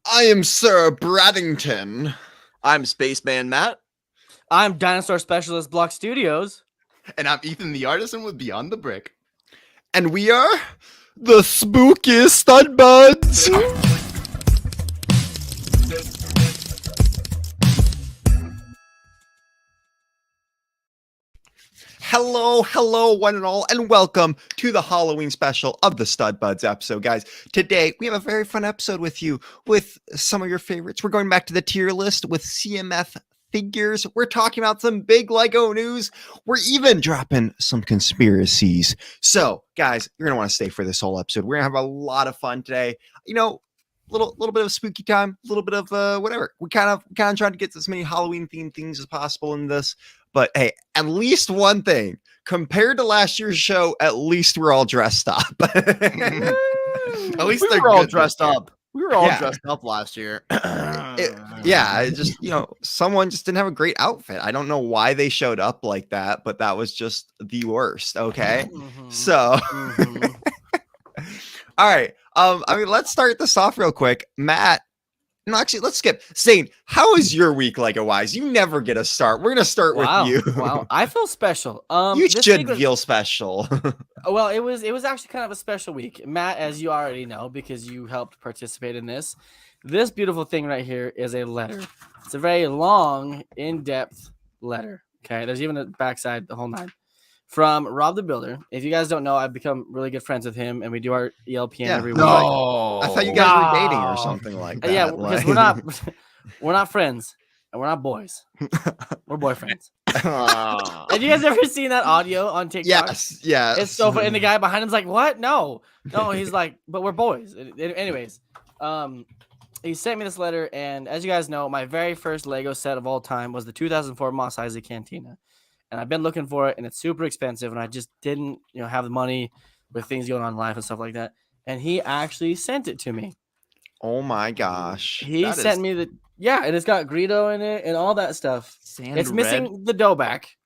I am Sir Braddington. I'm Spaceman Matt. I'm Dinosaur Specialist Block.studios. And I'm Ethan the Artisan with Beyond the Brick. And we are the spookiest stud buds. Hello, one and all, and welcome to the Halloween special of the Stud Buds episode, guys. Today, we have a very fun episode with you, with some of your favorites. We're going back to the tier list with CMF figures. We're talking about some big Lego news. We're even dropping some conspiracies. So, guys, you're going to want to stay for this whole episode. We're going to have a lot of fun today. You know, little bit of spooky time, a little bit of whatever. We kind of trying to get as many Halloween themed things as possible in this. But hey, at least one thing, compared to last year's show, at least we're all dressed up. At least we were all dressed up. We were all dressed up last year. It just, someone just didn't have a great outfit. I don't know why they showed up like that, but that was just the worst. Okay. So, all right. Let's start this off real quick. Matt. No, actually, let's skip. Zane, how is your week Lego-wise? You never get a start. We're gonna start with you. Wow, I feel special. You should feel special. Well, it was actually kind of a special week, Matt, as you already know because you helped participate in this. This beautiful thing right here is a letter. It's a very long, in-depth letter. Okay, there's even a backside, the whole nine. From Rob the Builder. If you guys don't know, I've become really good friends with him, and we do our ELPN every week. No, I thought you guys were dating or something like that. Yeah, because we're not friends, and we're not boys. We're boyfriends. Have you guys ever seen that audio on TikTok? Yes. It's so funny. And the guy behind him's like, "What? No." He's like, "But we're boys." Anyways, he sent me this letter, and as you guys know, my very first Lego set of all time was the 2004 Mos Eisley Cantina. And I've been looking for it, and it's super expensive, and I just didn't, have the money with things going on in life and stuff like that. And he actually sent it to me. Oh my gosh! He sent me and it's got Greedo in it and all that stuff. It's missing the dough back,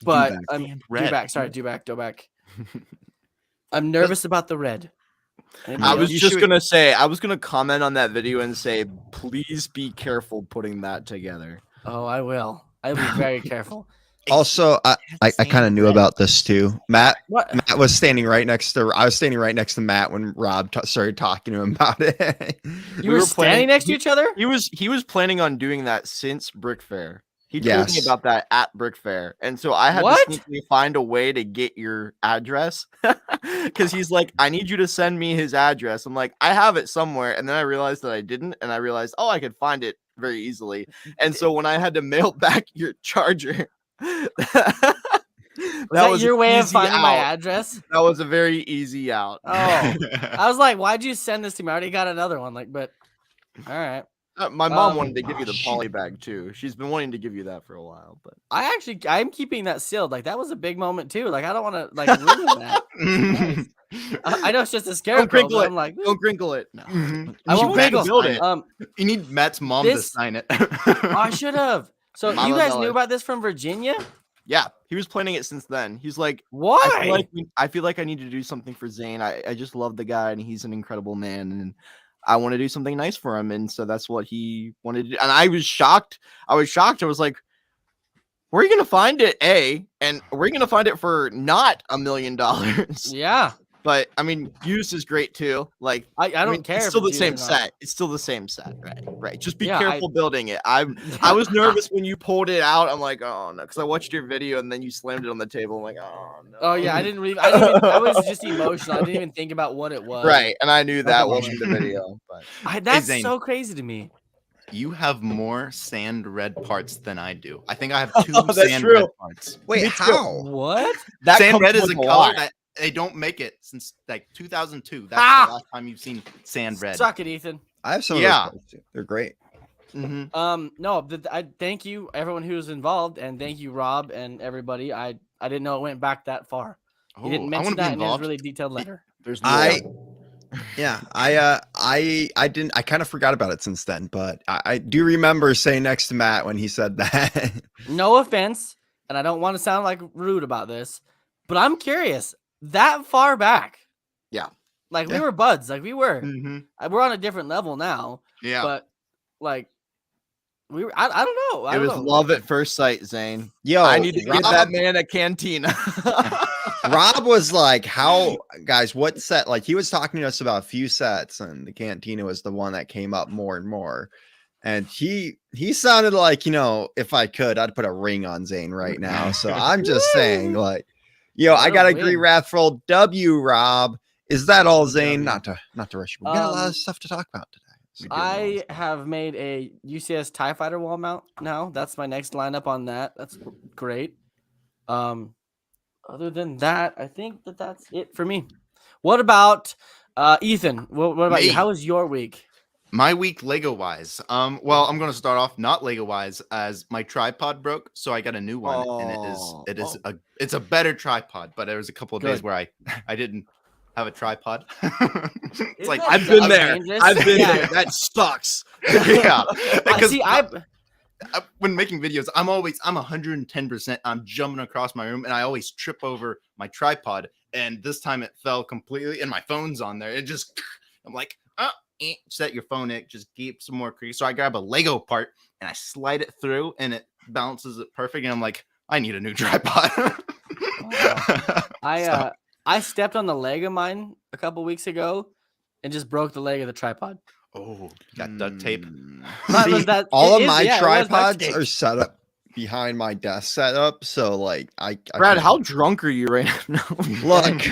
but dough back. I'm nervous about the red. I was just gonna say, I was gonna comment on that video and say, please be careful putting that together. Oh, I will. I'll be very careful. Also, I kind of knew about this too. Matt was standing right next to. I was standing right next to Matt when Rob started talking to him about it. You were standing next to each other? He was planning on doing that since Brick Fair. He told me about that at Brick Fair, and so I had to sneakily find a way to get your address because he's like, "I need you to send me his address." I'm like, "I have it somewhere," and then I realized that I didn't, and I realized, I could find it very easily. And so when I had to mail back your charger, that was your way of finding my address? That was a very easy out. Oh, I was like, why'd you send this to me? I already got another one. But all right. My mom wanted to give you the poly bag too. She's been wanting to give you that for a while, but I'm keeping that sealed. Like that was a big moment too. Like I don't want to ruin that. Nice. I know it's just a scarecrow. I'm like, don't crinkle it. No, I won't crinkle it. You need Matt's mom to sign it. I should have. So you guys knew about this from Virginia? Yeah, he was planning it since then. He's like, why? I feel like I need to do something for Zane. I just love the guy, and he's an incredible man, and I want to do something nice for him, and so that's what he wanted to do. And I was shocked. I was like, where are you going to find it, A? And where are you going to find it for not $1 million? Yeah. But, I mean, used is great, too. Like, I don't care. It's still the same set. It's still the same set, right? Just be careful building it. I was nervous when you pulled it out. I'm like, oh, no. Because I watched your video, and then you slammed it on the table. I'm like, oh, no. Oh, yeah. I was just emotional. I didn't even think about what it was. Right. And I knew that watching the video. But that's so crazy to me. You have more sand red parts than I do. I think I have 2 sand red parts. Wait, how? What? That sand red is a color that they don't make it since like 2002. That's the last time you've seen sand red. Suck it, Ethan. I have some of those parts too. They're great. Mm-hmm. No, I thank you everyone who's involved, and thank you Rob and everybody. I didn't know it went back that far. He didn't mention that in his really detailed letter. There's I didn't. I kind of forgot about it since then, but I do remember saying next to Matt when he said that. No offense, and I don't want to sound like rude about this, but I'm curious. That far back? Yeah. Like we were buds. Like we were. Mm-hmm. We're on a different level now. Yeah. But like we were. I don't know. I It don't was know. love at first sight, Zane. Yo, I need to get Rob, that man a cantina. Rob was like, "How guys? What set?" Like he was talking to us about a few sets, and the cantina was the one that came up more and more. And he sounded like, if I could, I'd put a ring on Zane right now. So I'm just saying, like, I gotta agree, Wrathful W, Rob. Is that all, Zane? Not to rush you. We got a lot of stuff to talk about today. I have made a UCS TIE Fighter wall mount now. That's my next lineup on that. That's great. Other than that, I think that's it for me. What about Ethan? What about you? How was your week? My week Lego wise. Well, I'm gonna start off not Lego wise, as my tripod broke, so I got a new one, and it's a better tripod. But there was a couple of days where I didn't have a tripod. It's like I've been there. I've been there. That sucks. Yeah, because See, when making videos, I'm 110%. I'm jumping across my room, and I always trip over my tripod. And this time it fell completely, and my phone's on there. I'm like, set your phone, it just keep some more crease. So I grab a Lego part and I slide it through, and it balances it perfect. And I'm like, I need a new tripod. I stepped on the leg of mine a couple weeks ago and just broke the leg of the tripod. Oh, you got duct tape. See, all of my tripods are set up behind my desk setup, so like Brad, how drunk are you right now? Look,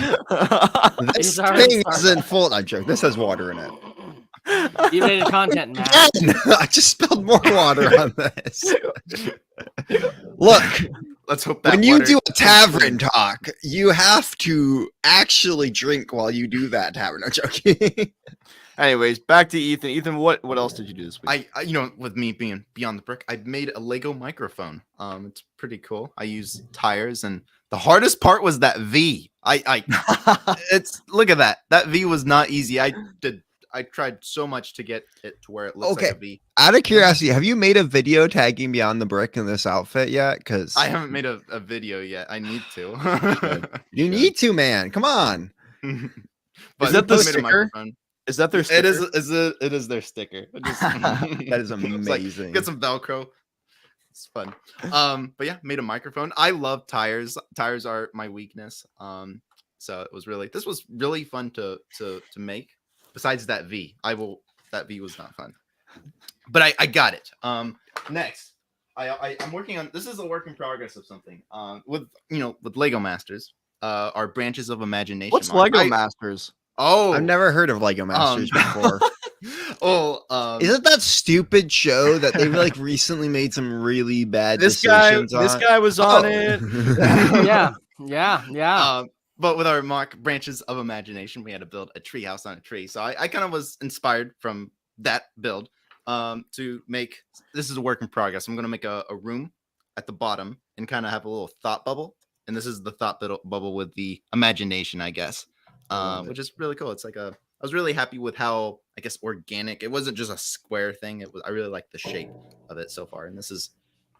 this thing isn't full. I'm joking. This has water in it. E-rated content, man. I just spilled more water on this. Look, let's hope that when you do a tavern talk, you have to actually drink while you do that tavern. I'm joking. Anyways, back to Ethan. Ethan, what else did you do this week? I with me being beyond the brick, I made a Lego microphone. It's pretty cool. I use tires, and the hardest part was that V. It's look at that. That V was not easy. I tried so much to get it to where it looks like a V. Out of curiosity, have you made a video tagging Beyond the Brick in this outfit yet? Because I haven't made a video yet. I need to. You need to, man. Come on. Is that the sticker? Is that their sticker? It is their sticker. That is amazing. Get some Velcro. It's fun. But yeah, made a microphone. I love tires. Tires are my weakness. So this was really fun to make. Besides that V, that V was not fun, but I got it. Next, I'm working on. This is a work in progress of something. With Lego Masters, our branches of imagination. What's Lego Masters? Oh, I've never heard of Lego Masters before. Isn't that stupid show that they like recently made some really bad decisions on? This guy was on it. Yeah. But with our mock branches of imagination, we had to build a tree house on a tree. So I kind of was inspired from that build to make. This is a work in progress. I'm going to make a room at the bottom and kind of have a little thought bubble. And this is the thought bubble with the imagination, I guess, which is really cool. It's like I was really happy with how, I guess, organic. It wasn't just a square thing. I really like the shape of it so far. And this is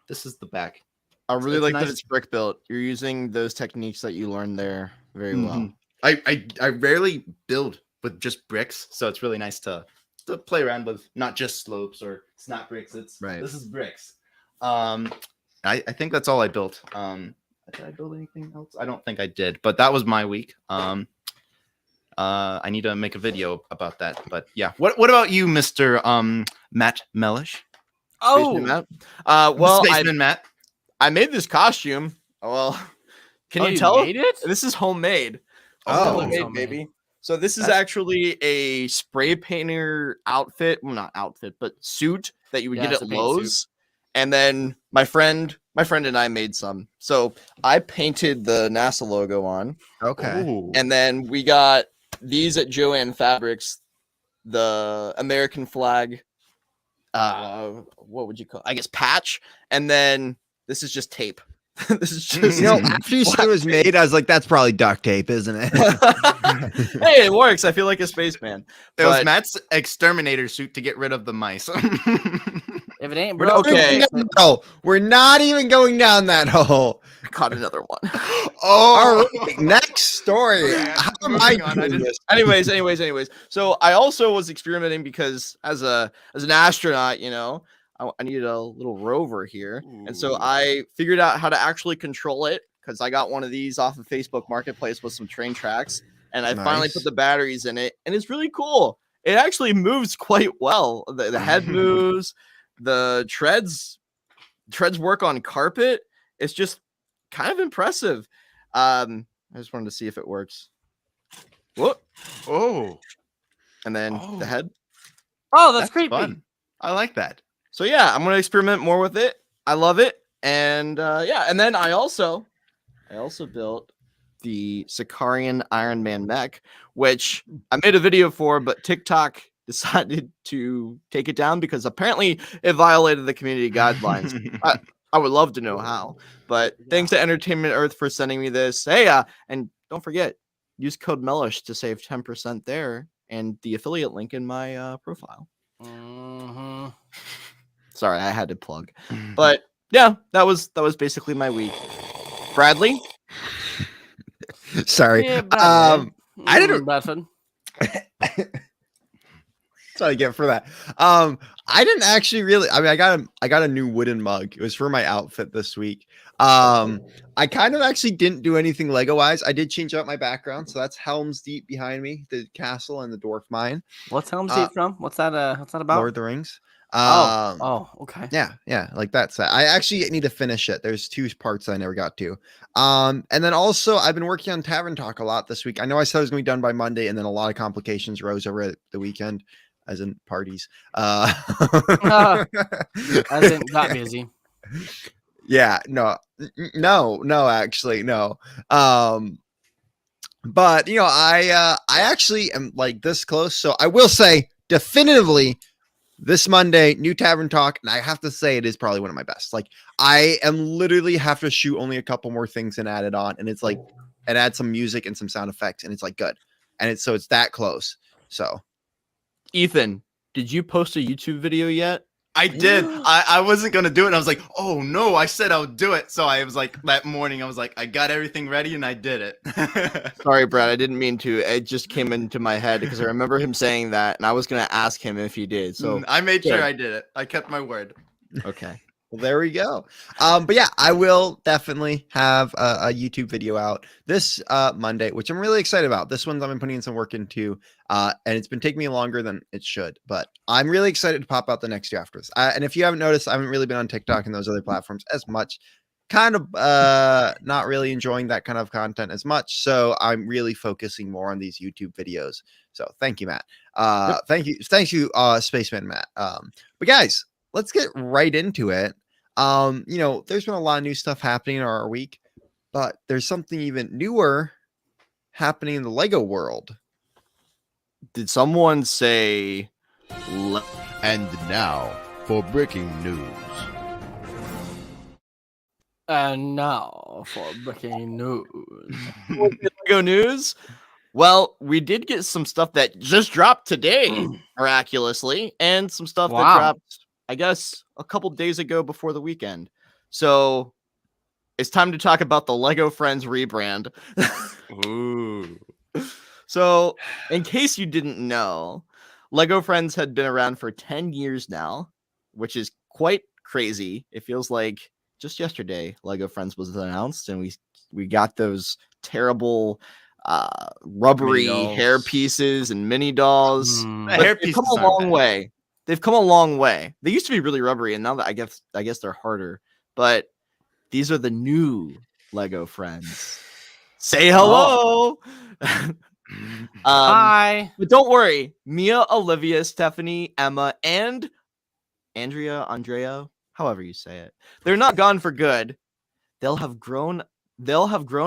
the back. I really like that it's brick built. You're using those techniques that you learned there very well. I rarely build with just bricks, so it's really nice to play around with not just slopes or snap bricks. This is bricks. I think that's all I built. Did I build anything else? I don't think I did, but that was my week. I need to make a video about that. But yeah, what about you, Mr. Matt Mellish? Oh, Matt. Well, Spaceman Matt. I made this costume. Well, can you tell? Made it? This is homemade. Homemade, baby. So this is actually a spray painter outfit. Well, not outfit, but suit that you would get at Lowe's. And then my friend and I made some. So I painted the NASA logo on. Okay. Ooh. And then we got these at Joann Fabrics, the American flag. What would you call it? I guess patch. And then this is just tape This is just after you said it was made, I was like, that's probably duct tape, isn't it? Hey, it works. I feel like a spaceman. It was But- Matt's exterminator suit to get rid of the mice. If it ain't We're broke, okay. No, we're not even going down that hole. I caught another one. All right, next story. Okay, How am moving I on, I doing just- this? anyways. So I also was experimenting because as an astronaut, I needed a little rover here. And so Ooh. I figured out how to actually control it because I got one of these off of Facebook Marketplace with some train tracks. And I finally Nice. put the batteries in it. And it's really cool. It actually moves quite well. The head moves. The treads work on carpet. It's just kind of impressive. I just wanted to see if it works. Whoop. Oh, And then Oh. the head. oh, that's creepy. fun. I like that. So yeah, I'm gonna experiment more with it. I love it. And and then I also built the Sicarian Iron Man mech, which I made a video for, but TikTok decided to take it down because apparently it violated the community guidelines. I would love to know how, but thanks to Entertainment Earth for sending me this. Hey, and don't forget, use code Mellish to save 10% there and the affiliate link in my profile. Mhm. Sorry, I had to plug. But yeah, that was basically my week. Bradley? Sorry. Yeah, Bradford. I didn't- Bradford. That's what I get for that. I didn't actually really. I mean, I got a new wooden mug. It was for my outfit this week. I kind of actually didn't do anything Lego wise. I did change out my background, so that's Helm's Deep behind me, the castle and the dwarf mine. What's Helm's Deep from? What's that about? Lord of the Rings. Okay. Yeah, like that's I actually need to finish it. There's 2 parts I never got to. And then also I've been working on Tavern Talk a lot this week. I know I said it was gonna be done by Monday, and then a lot of complications rose over the weekend, as in parties. As in got busy. Yeah, no, actually, no. But I actually am like this close, so I will say definitively this Monday, new Tavern Talk, and I have to say it is probably one of my best. Like I am literally have to shoot only a couple more things and add it on, and it's like and add some music and some sound effects, and it's like good, and it's that close. So, Ethan, did you post a YouTube video yet? I did. I wasn't gonna do it. And I was like, oh no, I said I would do it. So I was like, that morning, I was like, I got everything ready and I did it. Sorry, Brad, I didn't mean to. It just came into my head because I remember him saying that, and I was gonna ask him if he did. So I made sure good. I did it. I kept my word. okay. well, there we go. But yeah, I will definitely have a YouTube video out this Monday, which I'm really excited about. This one's I've been putting in some work into, and it's been taking me longer than it should, but I'm really excited to pop out the next 2 after this. And if you haven't noticed, I haven't really been on TikTok and those other platforms as much. Kind of not really enjoying that kind of content as much. So I'm really focusing more on these YouTube videos. So thank you, Matt. Thank you, Spaceman Matt. But guys, let's get right into it. There's been a lot of new stuff happening in our week, but there's something even newer happening in the Lego world. Did someone say? And now for breaking news. And now for breaking news. Lego news? Well, we did get some stuff that just dropped today, miraculously, and some stuff that Wow. dropped, I guess, a couple days ago before the weekend. So it's time to talk about the Lego Friends rebrand. Ooh. So, in case you didn't know, Lego Friends had been around for 10 years now, which is quite crazy. It feels like just yesterday Lego Friends was announced, and we got those terrible rubbery Mini dolls. hair pieces and mini dolls. Hmm. The But hair they've pieces come a aren't long bad. way. They've come a long way. They used to be really rubbery, and now that I guess they're harder. But these are the new Lego Friends. Say hello. Hi. But don't worry, Mia, Olivia, Stephanie, Emma, and Andrea, however you say it, they're not gone for good. They'll have grown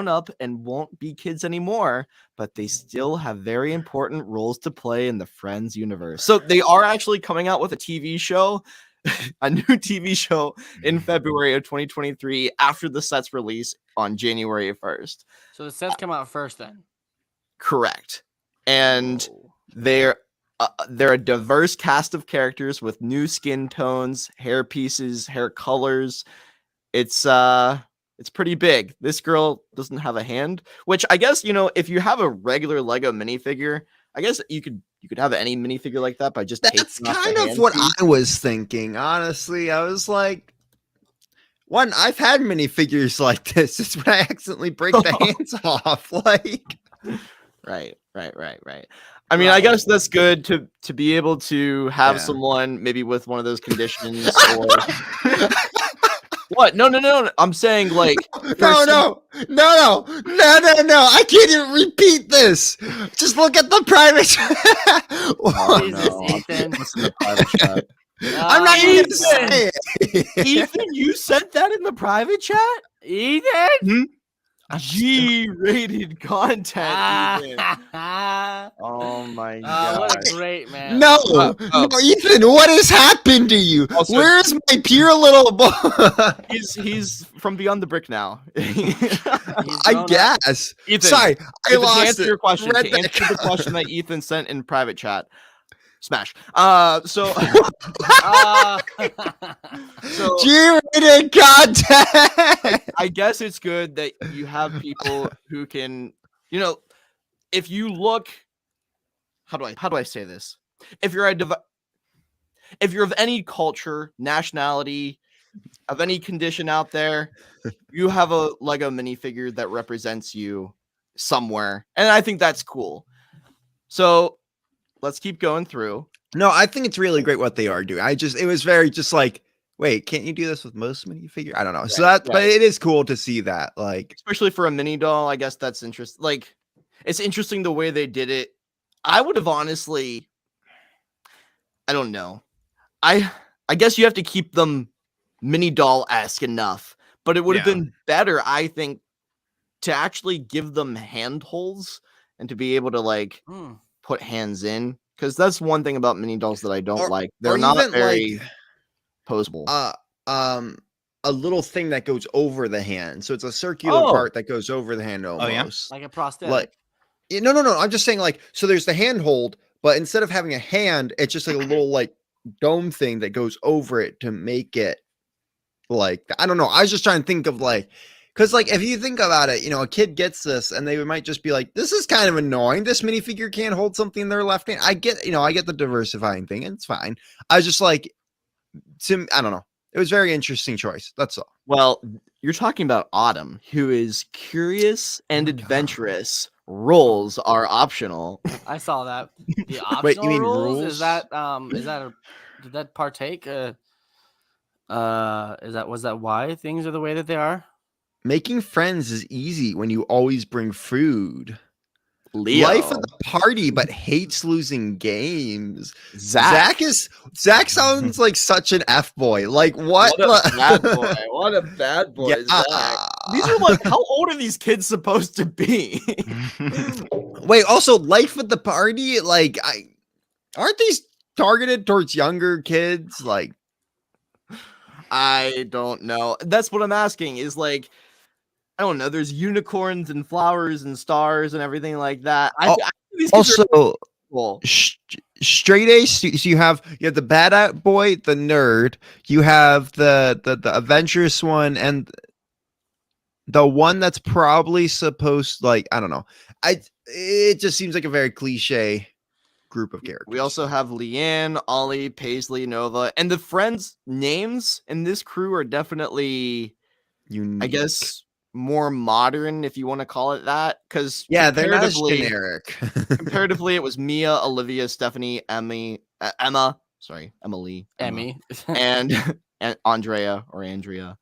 up and won't be kids anymore, but they still have very important roles to play in the Friends universe. So they are actually coming out with a TV show. a new TV show in February of 2023 after the set's release on January 1st. So the sets come out first then. Correct. And Whoa. they're a diverse cast of characters with new skin tones, hair pieces, hair colors. It's pretty big. This girl doesn't have a hand, which I guess, if you have a regular Lego minifigure, I guess you could have any minifigure like that by just That's taking off kind the of hand what piece. I was thinking. Honestly, I was like, I've had minifigures like this. It's when I accidentally break the hands off. Like, Right. I mean, I guess that's good to be able to have Yeah. someone maybe with one of those conditions or what? No. I'm saying like no. I can't even repeat this. Just look at the private. Oh, Jesus, no. Ethan. Listen to private chat. I'm not even gonna say it. Ethan, you sent that in the private chat? Ethan. G-rated content, Ethan. Ah, Oh my god. what a great man. No, Oh. no, Ethan, what has happened to you? Also- Where's my pure little boy? He's from beyond the brick now. He's I grown up. guess. Ethan, Sorry, I Ethan, to lost answer it. your question, Read to that answer the question that Ethan sent in private chat. Smash. So so G-rated content. I guess it's good that you have people who can, if you look, how do I say this? If you're if you're of any culture, nationality, of any condition out there, you have a Lego minifigure that represents you somewhere, and I think that's cool. So let's keep going through. No, I think it's really great what they are doing. It was very just like, wait, can't you do this with most minifigure? I don't know. So Right, but right. it is cool to see that. Like, Especially for a mini doll, I guess that's interesting. Like, it's interesting the way they did it. I would have honestly, I don't know. I guess you have to keep them mini doll-esque enough, but it would have Yeah. been better, I think, to actually give them handholds and to be able to like put hands in, because that's one thing about mini dolls that I don't like. They're not even, very posable. a little thing that goes over the hand. So it's a circular Oh. part that goes over the hand yeah? almost. Like a prosthetic. Like, no. I'm just saying, like, so there's the handhold, but instead of having a hand, it's just like a little like dome thing that goes over it to make it like, I don't know. I was just trying to think of like, because like if you think about it, a kid gets this and they might just be like, this is kind of annoying. This minifigure can't hold something in their left hand. I get the diversifying thing, and it's fine. I was just like, I don't know. It was a very interesting choice. That's all. Well, you're talking about Autumn, who is curious and adventurous. Roles are optional. I saw that. The optional Wait, you mean rules? rules? Is that did that partake? Was that why things are the way that they are? Making friends is easy when you always bring food. Leo. Life of the party, but hates losing games. Zach. Zach sounds like such an F boy. Like what? What a bad boy. What a bad boy. Yeah. Zach. These are like, how old are these kids supposed to be? Wait, also life of the party, like aren't these targeted towards younger kids? Like, I don't know. That's what I'm asking, is like, I don't know. There's unicorns and flowers and stars and everything like that. I think these kids are also cool. straight A. So you have the bad boy, the nerd. You have the adventurous one, and the one that's probably supposed, like, I don't know. It just seems like a very cliche group of characters. We also have Leanne, Ollie, Paisley, Nova, and the friends' names in this crew are definitely, unique. I guess, more modern, if you want to call it that. Because Yeah, they're not as generic. comparatively, it was Mia, Olivia, Stephanie, Emily, and Andrea or Andrea.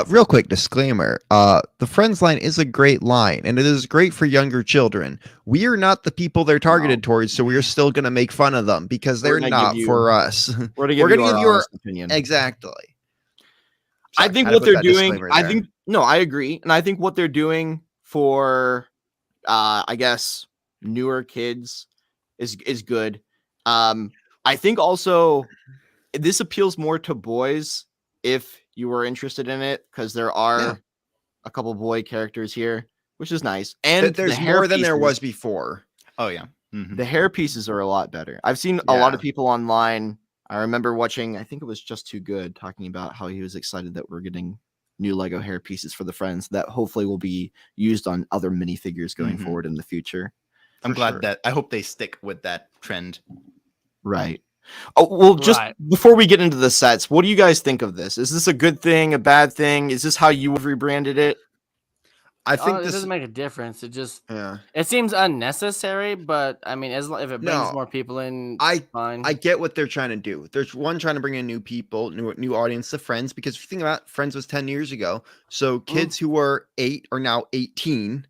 Real quick disclaimer. The Friends line is a great line, and it is great for younger children. We are not the people they're targeted towards, so we are still going to make fun of them because We're they're gonna not give you- for us. We're gonna We're give gonna you give our you our honest opinion. Exactly. I Sorry, think had to what put they're that doing, disclaimer I there. think, no, I agree. And I think what they're doing for, I guess, newer kids is good. I think also this appeals more to boys if you were interested in it, because there are a couple boy characters here, which is nice. And There's the hair more than there was pieces- before. Oh yeah. Mhm. The hair pieces are a lot better. I've seen a lot of Yeah. people online. I remember watching, I think it was Just Too Good, talking about how he was excited that we're getting new Lego hair pieces for the friends that hopefully will be used on other minifigures going Mhm. forward in the future. I'm For glad sure. that I hope they stick with that trend. Right. Oh, well, just Right. before we get into the sets, what do you guys think of this? Is this a good thing, a bad thing? Is this how you have rebranded it? I think It this. doesn't make a difference. Yeah. It seems unnecessary, but I mean, if it brings No, more people in, I fine. I get what they're trying to do. There's one trying to bring in new people, new audience to Friends, because if you think about it, Friends was 10 years ago. So kids who were 8 are now 18.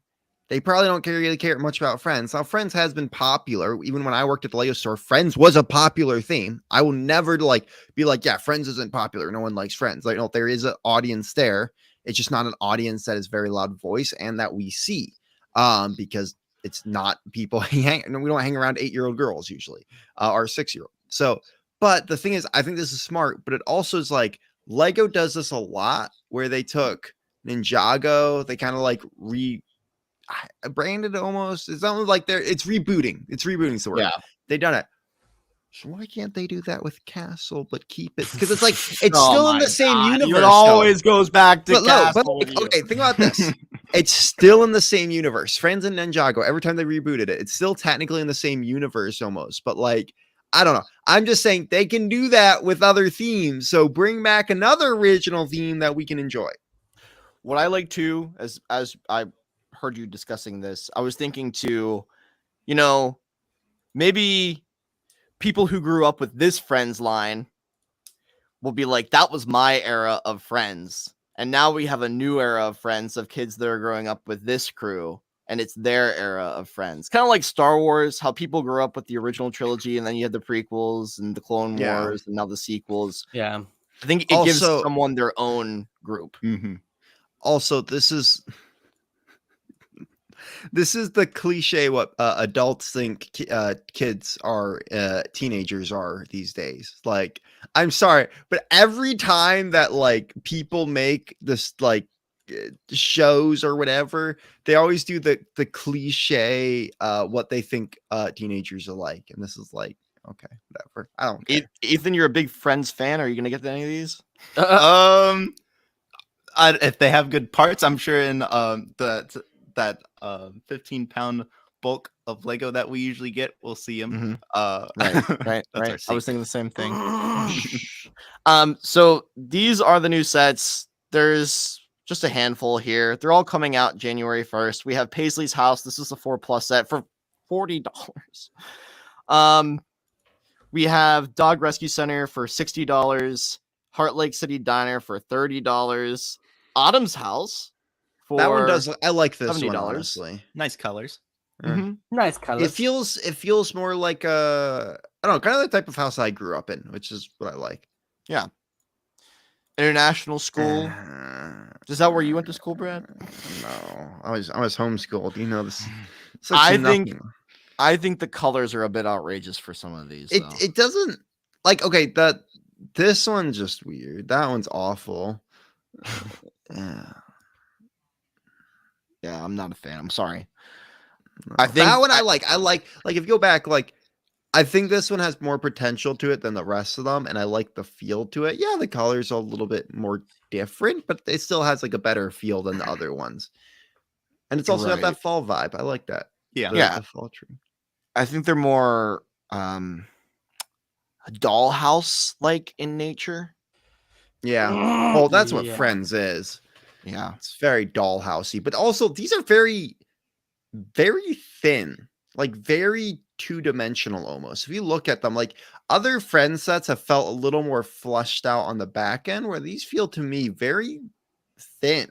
They probably don't really care much about Friends. Now, Friends has been popular. Even when I worked at the Lego store, Friends was a popular theme. I will never be like, yeah, Friends isn't popular. No one likes Friends. Like, no, there is an audience there. It's just not an audience that is very loud voice and that we see. Because it's not people we don't hang around 8-year-old girls usually, or 6-year-old. So, but the thing is, I think this is smart, but it also is like Lego does this a lot where they took Ninjago, they kind of like branded almost. It's almost like it's rebooting. It's rebooting the word. Yeah. They done it. So why can't they do that with Castle, but keep it? Because it's like it's Oh still in my the same God, universe. It though. always goes back to But no, Castle. but with you. okay, think about this. It's still in the same universe. Friends and Ninjago, every time they rebooted it, it's still technically in the same universe almost. But like, I don't know. I'm just saying they can do that with other themes. So bring back another original theme that we can enjoy. What I like too, as I heard you discussing this, I was thinking too, maybe people who grew up with this Friends line will be like, that was my era of Friends. And now we have a new era of Friends of kids that are growing up with this crew, and it's their era of Friends. Kind of like Star Wars, how people grew up with the original trilogy, and then you had the prequels and the Clone Yeah. Wars, and now the sequels. Yeah. I think it gives Also- someone their own group. Mhm. Also, this is the cliche what adults think kids are teenagers are these days. Like, I'm sorry, but every time that like people make this like shows or whatever, they always do the cliche what they think teenagers are like, and this is like, okay, whatever, I don't care. Ethan, you're a big Friends fan. Are you gonna get to any of these? If they have good parts, I'm sure in that 15-pound bulk of Lego that we usually get, we'll see them. Right. That's our I was secret. thinking the same thing. So these are the new sets. There's just a handful here. They're all coming out January 1st. We have Paisley's House. This is a 4+ set for $40. We have Dog Rescue Center for $60. Heart Lake City Diner for $30. Autumn's House for That one does. I like this $70. one honestly. Nice colors. Mhm. Nice color. It feels more like I don't know, kind of the type of house I grew up in, which is what I like. International School. Is that where you went to school, Brad? No, I was homeschooled. You know this. I think the colors are a bit outrageous for some of these. though. It doesn't like okay. This one's just weird. That one's awful. Yeah. Yeah, I'm not a fan. I'm sorry. I think that one I like if you go back, like I think this one has more potential to it than the rest of them, and I like the feel to it. Yeah, the colors are a little bit more different, but it still has like a better feel than the other ones. And it's also got Right. that fall vibe. I like that. Yeah. The fall tree. I think they're more dollhouse like in nature. Yeah. Well, that's what Yeah. Friends is. Yeah. It's very dollhousey, but also these are very, very thin, like very two-dimensional almost. If you look at them, like other Friends sets have felt a little more fleshed out on the back end, where these feel to me very thin,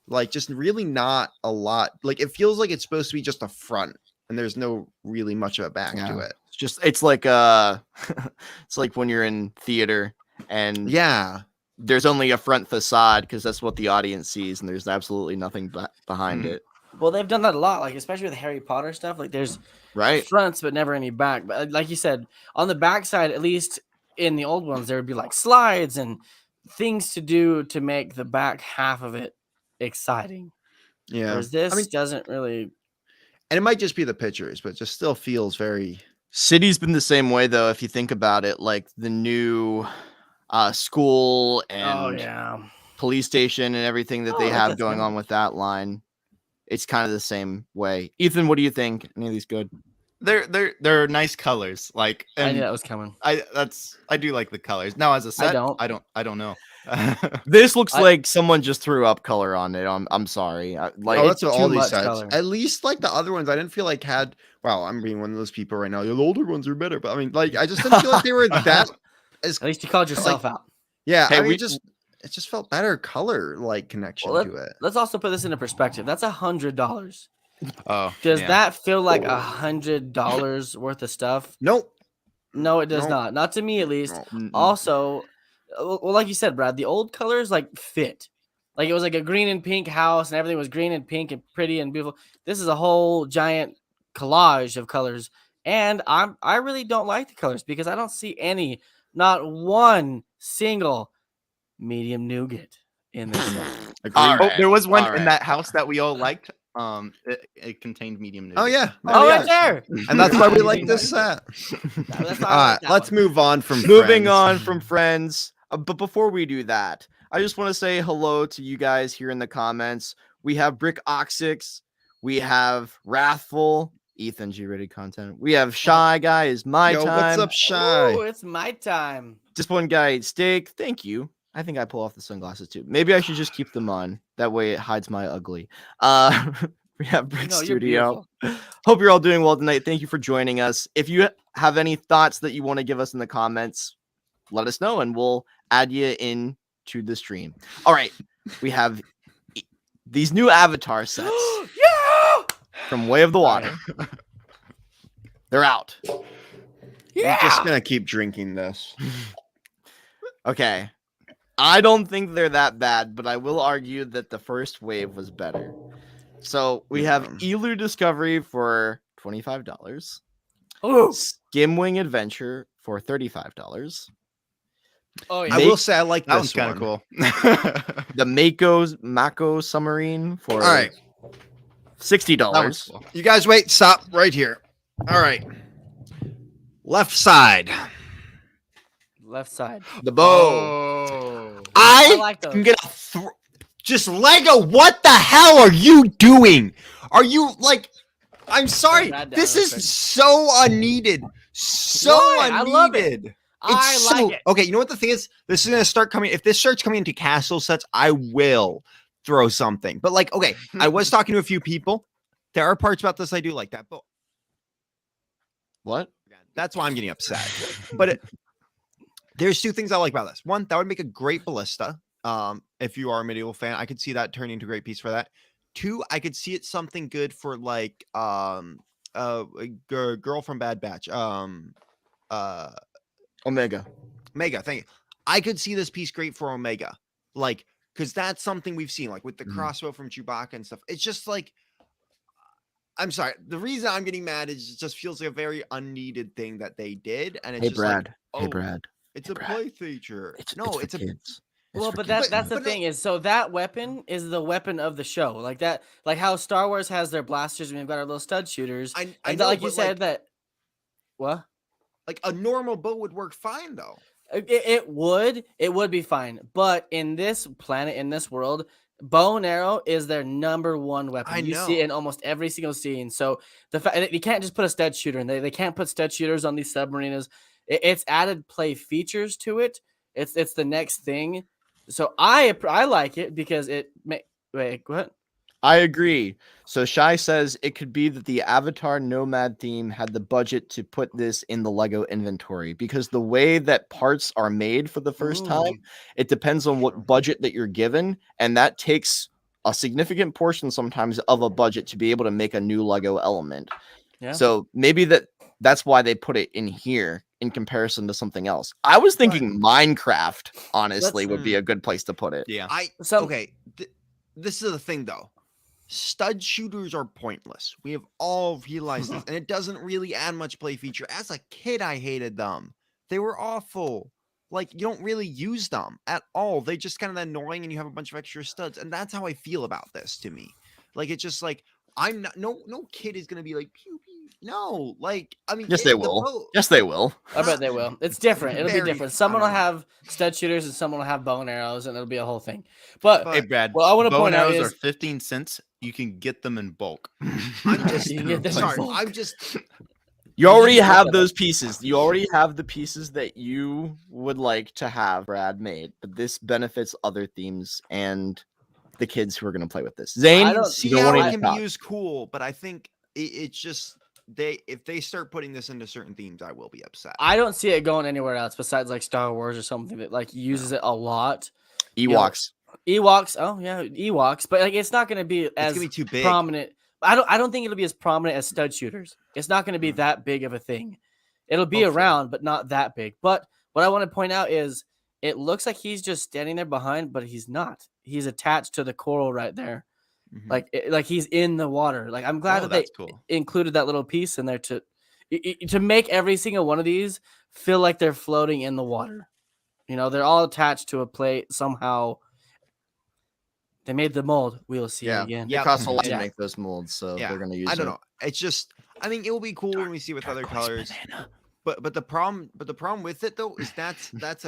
like just really not a lot. Like it feels like it's supposed to be just a front, and there's no really much of a back to Yeah. it. It's like it's like when you're in theater and Yeah. there's only a front facade because that's what the audience sees, and there's absolutely nothing behind it. Well, they've done that a lot, like especially with Harry Potter stuff. Like there's Right. fronts, but never any back. But like you said, on the back side, at least in the old ones there would be like slides and things to do to make the back half of it exciting. Yeah. Whereas this I mean, doesn't really. and it might just be the pictures, but it just still feels very. City's been the same way though. If you think about it, like the new school and Oh yeah. police station and everything that Oh, they like have that's going fun. on with that line, it's kind of the same way. Ethan, what do you think? Any of these good? They're nice colors. Like, I knew and that was coming. I do like the colors. Now as a set, don't. I don't know. This looks I- like someone just threw up color on it. I'm sorry. Like Oh, it's that's what too all these much sets. color. At least like the other ones, I didn't feel like had. Well, I'm being one of those people right now. The older ones are better, but I mean, like, I just didn't feel like they were that. As At least you called yourself out. yeah, Hey, I mean, we- it just felt better color like connection Well, to it. let's also put this into perspective. That's $100. Oh, Does yeah. that feel like $100 worth of stuff? Nope. No, it does No. not. Not to me, at least. No. Mm-mm. Also, well, like you said, Brad, the old colors like fit. Like it was like a green and pink house, and everything was green and pink and pretty and beautiful. This is a whole giant collage of colors, and I really don't like the colors because I don't see not one single medium nougat in this set. Agreed. Oh, right. there was one All in right. that house that we all liked. It contained medium Oh nougat. yeah. Oh, yeah. right there. And that's why we Yeah, like you this know. set. That's All why I right, like that let's one. move on from Moving Friends. on from Friends. But before we do that, I just want to say hello to you guys here in the comments. We have Brick Oxix. We have Wrathful. Ethan G-rated content. We have Shy Guy is my Yo, time. what's up, Shy? Ooh, it's my time. Just one guy Steak. Thank you. I think I pull off the sunglasses too. Maybe I should just keep them on. That way it hides my ugly. We have Brick No, you're Studio. beautiful. Hope you're all doing well tonight. Thank you for joining us. If you have any thoughts that you want to give us in the comments, let us know and we'll add you in to the stream. All right. We have these new avatar sets Yeah! from Way of the Water. They're out. I'm Yeah! just gonna keep drinking this. Okay. I don't think they're that bad, but I will argue that the first wave was better. So we have Elu Discovery for $25. Ooh. Skimwing Adventure for $35. Oh, yeah. I will say I like That this one's kind of one. cool. The Mako Submarine for All right, $60. That one's cool. you guys wait. Stop right here. All right, left side. Left side. The bow. Oh. I like those. can get a just Lego. What the hell are you doing? Are you like? I'm sorry. that down This real is quick. so unneeded. So Why? I love it. unneeded. I It's like so it. okay. You know what the thing is? This is gonna start coming. If this starts coming into castle sets, I will throw something. But like, okay, I was talking to a few people. There are parts about this I do like that, but What? that's why I'm getting upset. But there's two things I like about this. One, that would make a great ballista. If you are a medieval fan, I could see that turning into a great piece for that. Two, I could see it something good for like a girl from Bad Batch. Omega. Omega, thank you. I could see this piece great for Omega, like, because that's something we've seen, like with the crossbow from Chewbacca and stuff. It's just like, I'm sorry. The reason I'm getting mad is it just feels like a very unneeded thing that they did, and it's Hey just Brad. like, Hey oh, Brad. it's Hey, a Brad. play feature. It's No, for it's a kids. It's Well, for but kids. that's the But no- thing is, so that weapon is the weapon of the show, like that, like how Star Wars has their blasters and we've got our little stud shooters. I And know, like you but, said, that what like a normal bow would work fine though. it would be fine, but in this planet, in this world, bow and arrow is their number one weapon. I You see know. it in almost every single scene. So the fact you can't just put a stud shooter in. They can't put stud shooters on these submarinas. It's added play features to it. It's the next thing. So I like it because it wait, go ahead. I agree. So Shy says it could be that the Avatar Nomad theme had the budget to put this in the Lego inventory because the way that parts are made for the first time, it depends on what budget that you're given, and that takes a significant portion sometimes of a budget to be able to make a new Lego element. Yeah. So maybe that's why they put it in here in comparison to something else. I was thinking Minecraft, honestly, would be a good place to put it. Yeah. Okay. This is the thing though. Stud shooters are pointless. We have all realized this, and it doesn't really add much play feature. As a kid, I hated them. They were awful. Like, you don't really use them at all. They just kind of annoying, and you have a bunch of extra studs. And that's how I feel about this. To me, like, it's just like I'm not. No kid is gonna be like pew pew. No, like, I mean, Yes, they will. Yes, they will. I bet they will. It's different. It'll be Very- different. Someone I will don't know. have stud shooters and someone will have bow and arrows, and it'll be a whole thing. But Hey, Brad. Well, I wanna bow point and out arrows is- are 15 cents. You can get them in bulk. I'm just You can get them in sorry. bulk. I'm just You already just look have at those pieces. You already have the pieces that you would like to have Brad made, but this benefits other themes and the kids who are going to play with this. Zane, I don't- see you don't how want it to can talk. be used cool, but I think it's just if they start putting this into certain themes, I will be upset. I don't see it going anywhere else besides like Star Wars or something that like uses it a lot. Ewoks. Ewoks, oh yeah, Ewoks, but like it's not going to be It's as gonna be too big. prominent. I don't think it'll be as prominent as stud shooters. It's not going to be that big of a thing. It'll be Hopefully. around, but not that big. But what I want to point out is it looks like he's just standing there behind, but he's not. He's attached to the coral right there, Mhm. like he's in the water. Like I'm glad Oh, that they that's cool. included that little piece in there to make every single one of these feel like they're floating in the water. You know, they're all attached to a plate somehow. They made the mold. We'll see Yeah. it again. It Yeah. costs a lot Yeah. to make those molds, so Yeah, they're going to use I don't it. know. It's just, I mean, it will be cool when we see with other colors. But the problem with it though is that's that's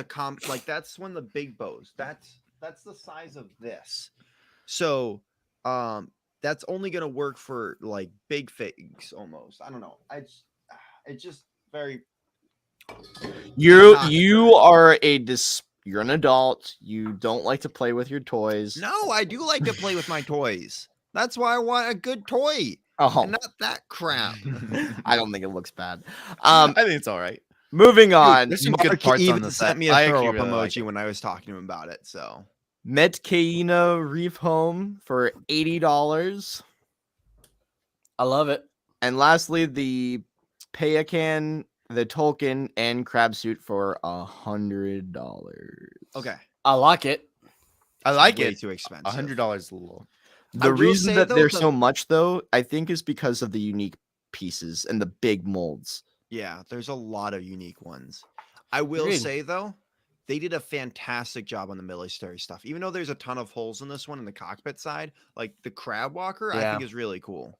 one of the big bows. That's the size of this. So that's only gonna work for like big figs almost. I don't know. It's just very not You are you're an adult. You don't like to play with your toys. no. I do like to play with my toys. That's why I want a good toy Oh, and not that crap. I don't think it looks bad. I think it's all right. Moving on. there's some good Mark parts on even the sent set. me a I throw actually up really like emoji when I was talking to him about it. So Metcaina Reef Home for $80. I love it. And lastly, the Payakan, the Tolkien, and Crab Suit for $100. okay, I like it. I like way it. too expensive. $100 is a little. The will reason say, that though, there's the- so much, though, I think is because of the unique pieces and the big molds. Yeah, there's a lot of unique ones. I will Agreed. say though, they did a fantastic job on the military stuff. Even though there's a ton of holes in this one in the cockpit side, like the crab walker, I Yeah. think is really cool.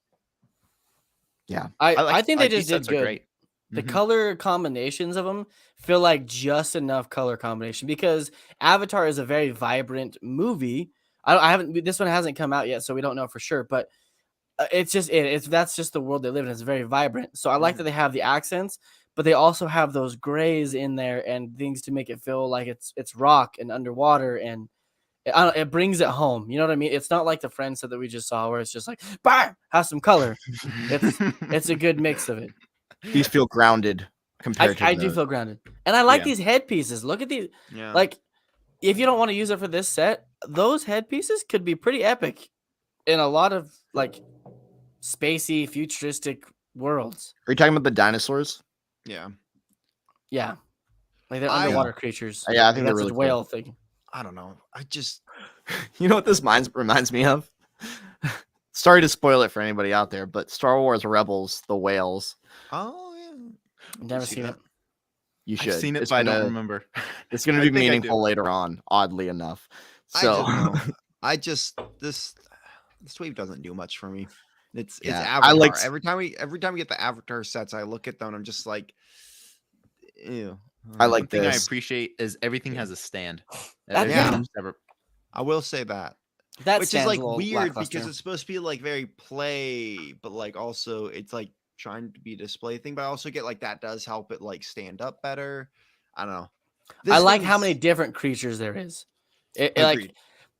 I think they these just did sets are good. great. The Mhm. color combinations of them feel like just enough color combination because Avatar is a very vibrant movie. I haven't. This one hasn't come out yet, so we don't know for sure. But it's just that's just the world they live in. It's very vibrant. So I like that they have the accents, but they also have those grays in there and things to make it feel like it's rock and underwater, and it brings it home. You know what I mean? It's not like the Friends set that we just saw where it's just like, bam, have some color. It's a good mix of it. These feel grounded compared to I do those. feel grounded, and I like Yeah. these headpieces. Look at these. Yeah. Like, if you don't want to use it for this set, those headpieces could be pretty epic in a lot of like spacey, futuristic worlds. Are you talking about the dinosaurs? yeah. Yeah, like they're I- underwater creatures. Yeah, I think they're that's really a cool. whale thing. I don't know. I just You know what this reminds me of? Sorry to spoil it for anybody out there, but Star Wars Rebels, the whales. oh yeah. Never see seen that. it. You should. I've seen it, It's but I don't gonna- remember. It's going to I be think I do. meaningful later on, oddly enough. So I just this wave doesn't do much for me. It's Yeah, Avatar. I like every time we get the Avatar sets, I look at them and I'm just like, ew. I like One thing I this. appreciate is everything has a stand. That- yeah. Everything's separate. I will say that. That Which is stands like a little weird because lackluster. it's supposed to be like very play, but like also it's like trying to be a display thing. But I also get like that does help it like stand up better. I don't know. I This like how many thing's- different creatures there is. Like Agreed.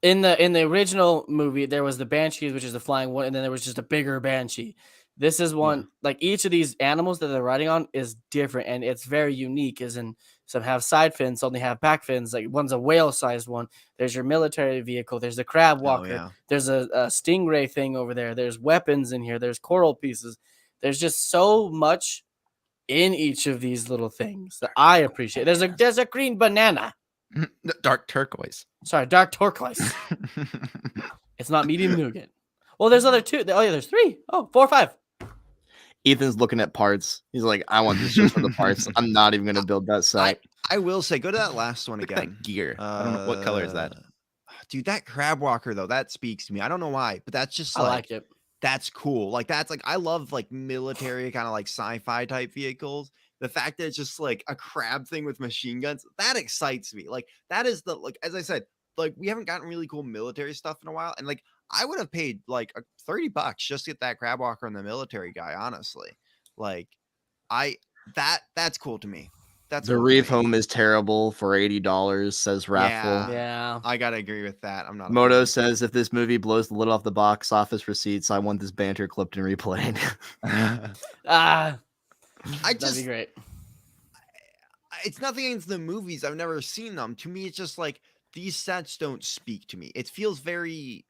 in the original movie, there was the Banshees, which is the flying one, and then there was just a bigger Banshee. This is one like each of these animals that they're riding on is different, and it's very unique. As in, some have side fins, some they have back fins. Like one's a whale-sized one. There's your military vehicle. There's the crab walker. yeah. There's a stingray thing over there. There's weapons in here. There's coral pieces. There's just so much in each of these little things that I appreciate. There's a green banana. Dark turquoise. Sorry, dark turquoise. It's not medium nougat. Well, there's other two. Oh yeah, there's three. Oh, 4 or 5. Ethan's looking at parts. He's like, I want this just for the parts. I'm not even gonna build that set. I will say, go to that last one Look at again. that gear. I don't know what color is that. Dude, that crab walker though, that speaks to me. I don't know why, but that's just I like it. That's cool. Like that's like I love like military kind of like sci-fi type vehicles. The fact that it's just like a crab thing with machine guns, that excites me. Like that is the like as I said, like we haven't gotten really cool military stuff in a while, and like I would have paid like $30 just to get that crab walker and the military guy. Honestly, like that's cool to me. That's the cool to Reef me. Home is terrible for $80, says Raffle. Yeah. I gotta agree with that. I'm not. Moto says if this movie blows the lid off the box office receipts, I want this banter clipped and replayed. Ah, I that'd just be great. it's nothing against the movies. I've never seen them. To me, it's just like these sets don't speak to me. It feels very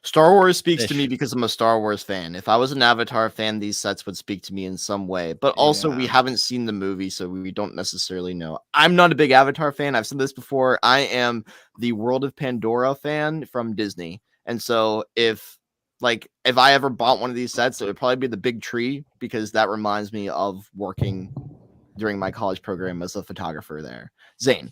Star Wars speaks to me because I'm a Star Wars fan. If I was an Avatar fan, these sets would speak to me in some way. But also, we Yeah. haven't seen the movie, so we don't necessarily know. I'm not a big Avatar fan. I've said this before. I am the World of Pandora fan from Disney. And so if I ever bought one of these sets, it would probably be the Big Tree because that reminds me of working during my college program as a photographer there. Zane.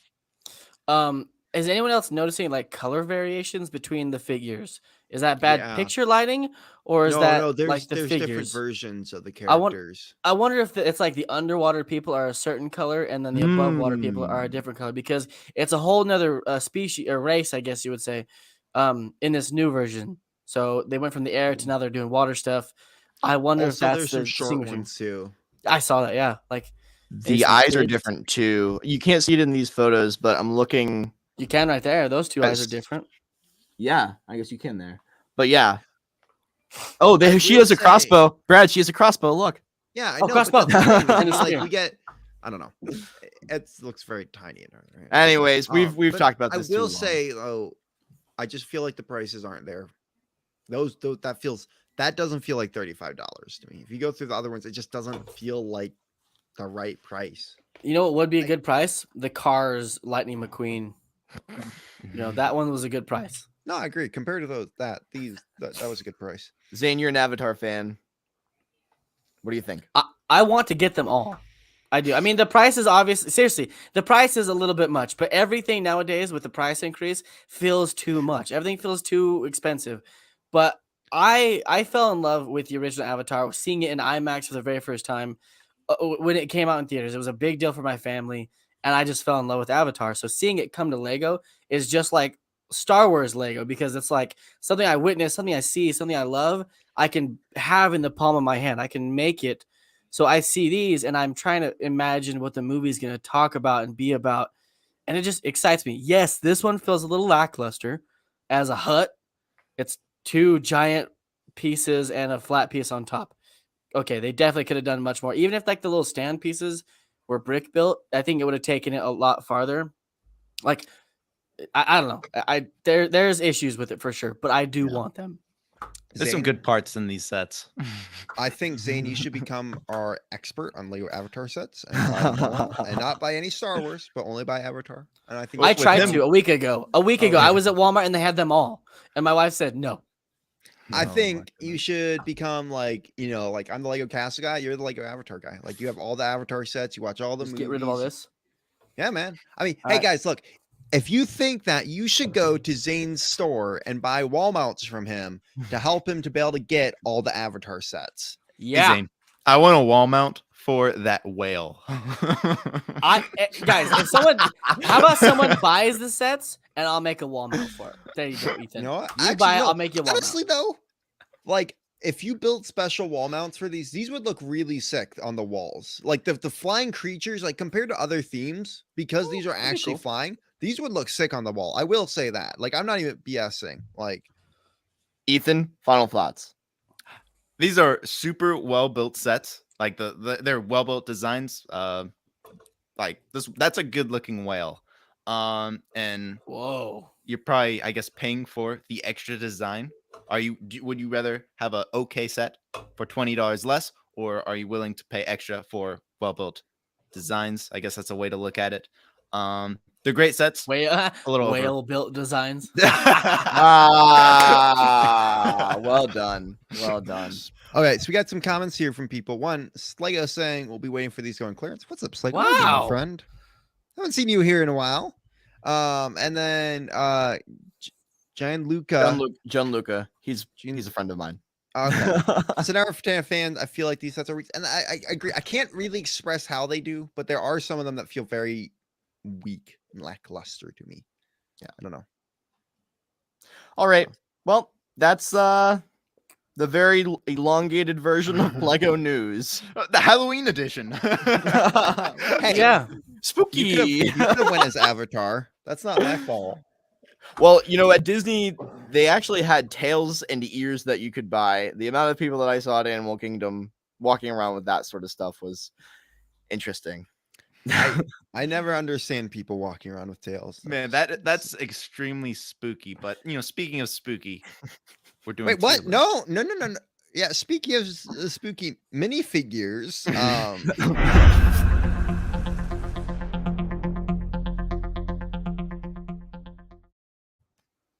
Is anyone else noticing like color variations between the figures? Is that bad Yeah. picture lighting, or is no, that like the there's different figures? versions of the I want- characters. I wonder if it's like the underwater people are a certain color and then the above water people are a different color, because it's a whole nother species or race, I guess you would say, in this new version. So they went from the air to now they're doing water stuff. I wonder if Also, that's there's the some short distinguishing. ones too. I saw that, yeah. Like The some eyes are kids. different too. You can't see it in these photos, but I'm looking. You can right there. Those two eyes are Yes. different. Yeah, I guess you can there. But yeah. Oh, she will has a say- crossbow. Brad, she has a crossbow. Look. Yeah, I Oh, know. crossbow. But that's the thing, And is, a like spear. we get, I don't know. It looks very tiny. Right? Anyways, we've But talked about this. I will too long. say though, I just feel like the prices aren't there. Those that doesn't feel like $35 to me. If you go through the other ones, it just doesn't feel like the right price. You know what would be a good price? The Cars Lightning McQueen. You know, that one was a good price. No, I agree. Compared to that was a good price. Zane, you're an Avatar fan. What do you think? I want to get them all. I do. I mean, the price is obviously, seriously, the price is a little bit much, but everything nowadays with the price increase feels too much. Everything feels too expensive. But I fell in love with the original Avatar, seeing it in IMAX for the very first time when it came out in theaters. It was a big deal for my family, and I just fell in love with Avatar. So seeing it come to Lego is just like Star Wars Lego, because it's like something I witnessed, something I see, something I love, I can have in the palm of my hand. I can make it. So I see these and I'm trying to imagine what the movie's going to talk about and be about. And it just excites me. Yes, this one feels a little lackluster as a hut. It's two giant pieces and a flat piece on top. Okay, they definitely could have done much more. Even if like the little stand pieces were brick built, I think it would have taken it a lot farther. Like, I don't know. There's issues with it for sure, but I do want them. There's some Zane, good parts in these sets. I think Zane, you should become our expert on Lego Avatar sets and, buy them all, and not buy any Star Wars, but only buy Avatar. And I think I with tried him- to a week ago. Oh, I was at Walmart and they had them all, and my wife said no. I Oh my think you goodness. should become like, like I'm the Lego Castle guy. You're the Lego Avatar guy. Like you have all the Avatar sets. You watch all the Just movies. get rid of all this. Yeah, man. I mean, All hey right. guys, look. If you think that you should go to Zane's store and buy wall mounts from him to help him to be able to get all the Avatar sets, Hey, Yeah, Zane, I want a wall mount for that whale. guys, how about someone buys the sets and I'll make a wall mount for it. There you go, Ethan. you know what? You buy it, I'll make you a wall honestly though, like if you built special wall mounts for these would look really sick on the walls. Like the flying creatures, like compared to other themes, because these are that'd be actually cool. flying, these would look sick on the wall. I will say that. Like I'm not even BSing. Like Ethan, final thoughts. These are super well built sets. Like they're well built designs. Like this, that's a good looking whale. And Whoa. you're probably, I guess, paying for the extra design. Would you rather have a okay set for $20 less, or are you willing to pay extra for well built designs? I guess that's a way to look at it. They're great sets. Whale, little over. whale built designs. Well done. Well done. Okay, so we got some comments here from people. One, Slego saying we'll be waiting for these going clearance. What's up, Slego? How you doing, my Wow. friend? Haven't seen you here in a while. And then Gianluca. Gianluca. He's a friend of mine. Okay. So now for fans, I feel like these sets are weak. And I agree. I can't really express how they do, but there are some of them that feel very weak and lackluster to me. Yeah, I don't know. All right. Well, that's the very elongated version of Lego news. The Halloween edition. Hey, Yeah. Spooky. You could have went as Avatar. That's not my fault. Well, at Disney, they actually had tails and ears that you could buy. The amount of people that I saw at Animal Kingdom walking around with that sort of stuff was interesting. I never understand people walking around with tails. Man, that's extremely spooky. But speaking of spooky, we're doing. Wait, what? tier list. No. Yeah, speaking of spooky minifigures,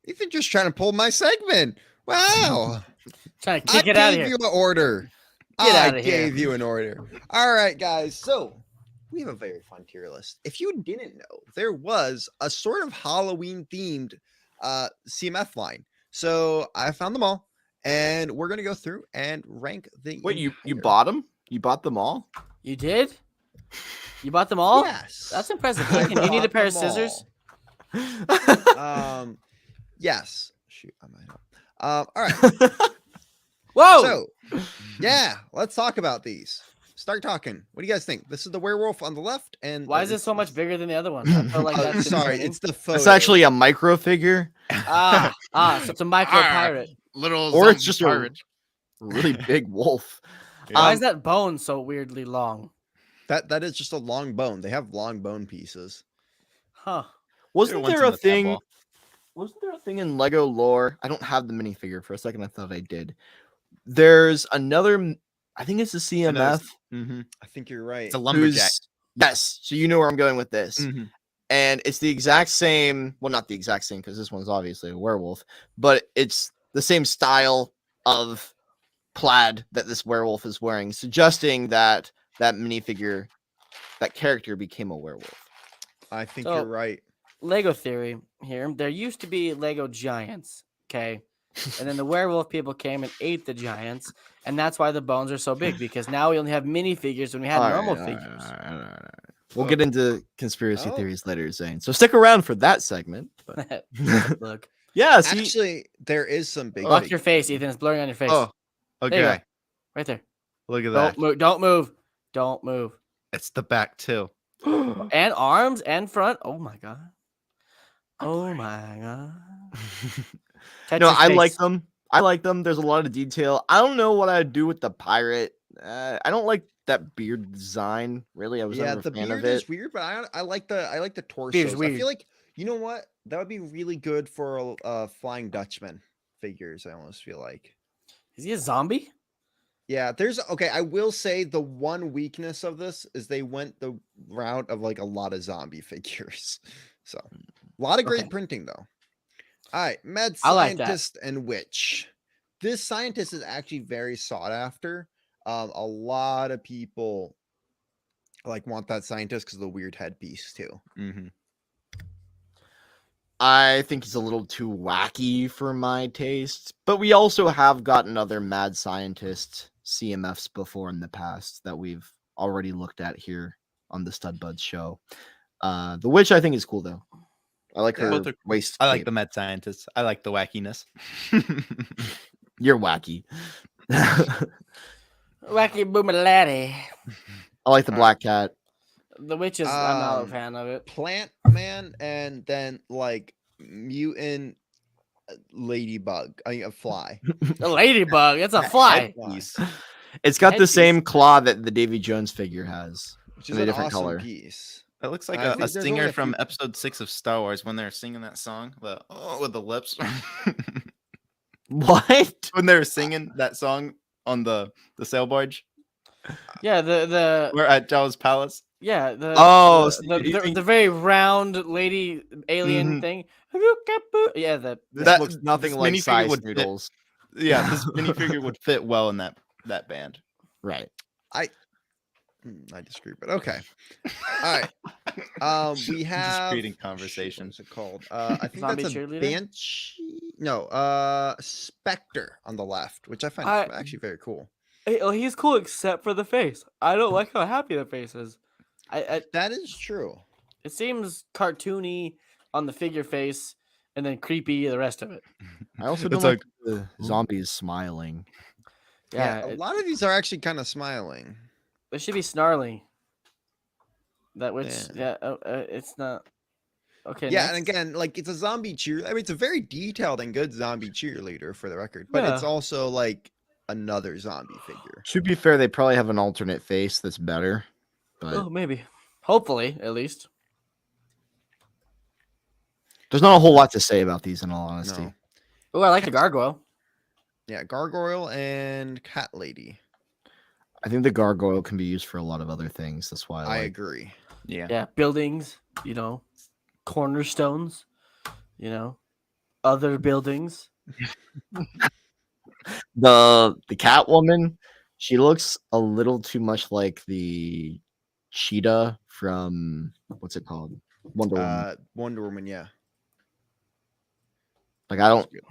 Ethan just trying to pull my segment. Wow. Trying to kick it out of I gave here. you an order. Get I outta here. gave you an order. All right, guys. So we have a very fun tier list. If you didn't know, there was a sort of Halloween themed CMF line. So I found them all, and we're gonna go through and rank the. Wait, you entire- bought them? You bought them all? You did? You bought them all? Yes. That's impressive. I Lincoln, you need a bought pair of them scissors? all. Yes. Shoot, I might have. All right. Whoa! So, yeah, let's talk about these. Start talking. What do you guys think? This is the werewolf on the left, and Why is it so much bigger than the other ones? I feel like that's sorry, insane. it's the photo. It's actually a micro figure, so it's a micro pirate. Little or it's zombie just pirate. a really big wolf. Why is that bone so weirdly long? that is just a long bone. They have long bone pieces. Huh. Wasn't one's there in a the thing? temple. Wasn't there a thing in Lego lore? I don't have the minifigure. For a second, I thought I did. There's another. I think it's a CMF. Mm-hmm. I think you're right. It's a lumberjack. Yes. So you know where I'm going with this. Mhm. And it's the exact same. Well, not the exact same because this one's obviously a werewolf, but it's the same style of plaid that this werewolf is wearing, suggesting that that minifigure, that character, became a werewolf. I think So- you're right. Lego theory here. There used to be Lego giants, okay? And then the werewolf people came and ate the giants, and that's why the bones are so big, because now we only have minifigures when we had normal figures. We'll get into conspiracy Oh. theories later, Zane. So stick around for that segment. But Look. yeah, see, Actually, there is some big. Lock your face, Ethan. It's blurring on your face. Oh, There you go. okay. Right there. Look at Don't that. move. Don't move. Don't move. It's the back too. And arms and front. Oh my god. Oh my god. Touch no, his I like face. them. I like them. There's a lot of detail. I don't know what I'd do with the pirate. I don't like that beard design. Really, I was Yeah, never the a fan beard of it. is weird, but I like the torso. Beard's I weird. feel like what that would be really good for Flying Dutchman figures. I almost feel like. Is he a zombie? Yeah, there's okay. I will say the one weakness of this is they went the route of like a lot of zombie figures. So a lot of great Okay. printing though. All right, med I like that. scientist and witch. This scientist is actually very sought after. A lot of people like want that scientist because of the weird headpiece too. Mm-hmm. I think he's a little too wacky for my taste. But we also have gotten other mad scientist CMFs before in the past that we've already looked at here on the Stud Buds show. The witch I think is cool though. I like Yeah, her both are- waist. I like cape. the med scientist. I like the wackiness. You're wacky. Wacky boomalady. I like the All black cat. The witches, I'm not a Um, fan of it. Plant man and then like mutant ladybug. I mean, a fly. A ladybug. It's a fly. Headpiece. It's got the Headpiece. same claw that the Davy Jones figure has. Which In is a an different awesome color. piece. That looks like I a think there's only singer a from few- episode 6 of Star Wars when they're singing that song. With the lips. What? When they were singing that song on the sail barge. Yeah, the We're at Jabba's palace. Yeah, the Oh, so the very round lady alien Mhm. thing. Yeah, This That- looks nothing this like minifigure size would fit. noodles. Yeah, this minifigure would fit well in that band. Right. I disagree, but okay. All right. We Just have creating shoot, conversation. What's it called? I think Zombie that's a cheerleader? banshee. No, Spectre on the left, which I find actually very cool. He's cool except for the face. I don't like how happy the face is. That is true. It seems cartoony on the figure face, and then creepy the rest of it. I also don't It's like the zombies smiling. Yeah, a lot of these are actually kind of smiling. it should be snarly. That which Yeah. it's not. Okay. Yeah, next. and again, like it's a zombie cheer. I mean, it's a very detailed and good zombie cheerleader for the record, but it's Yeah. also like another zombie figure. To be fair, they probably have an alternate face that's better. But Oh, maybe. Hopefully, at least. there's not a whole lot to say about these, in all honesty. No. Oh, I like the gargoyle. Yeah, gargoyle and cat lady. I think the gargoyle can be used for a lot of other things. That's why I like agree. Yeah. Yeah, buildings. Cornerstones. Other buildings. the Catwoman. She looks a little too much like the cheetah from what's it called? Wonder Woman. Wonder Woman, yeah. Like I don't. That's good.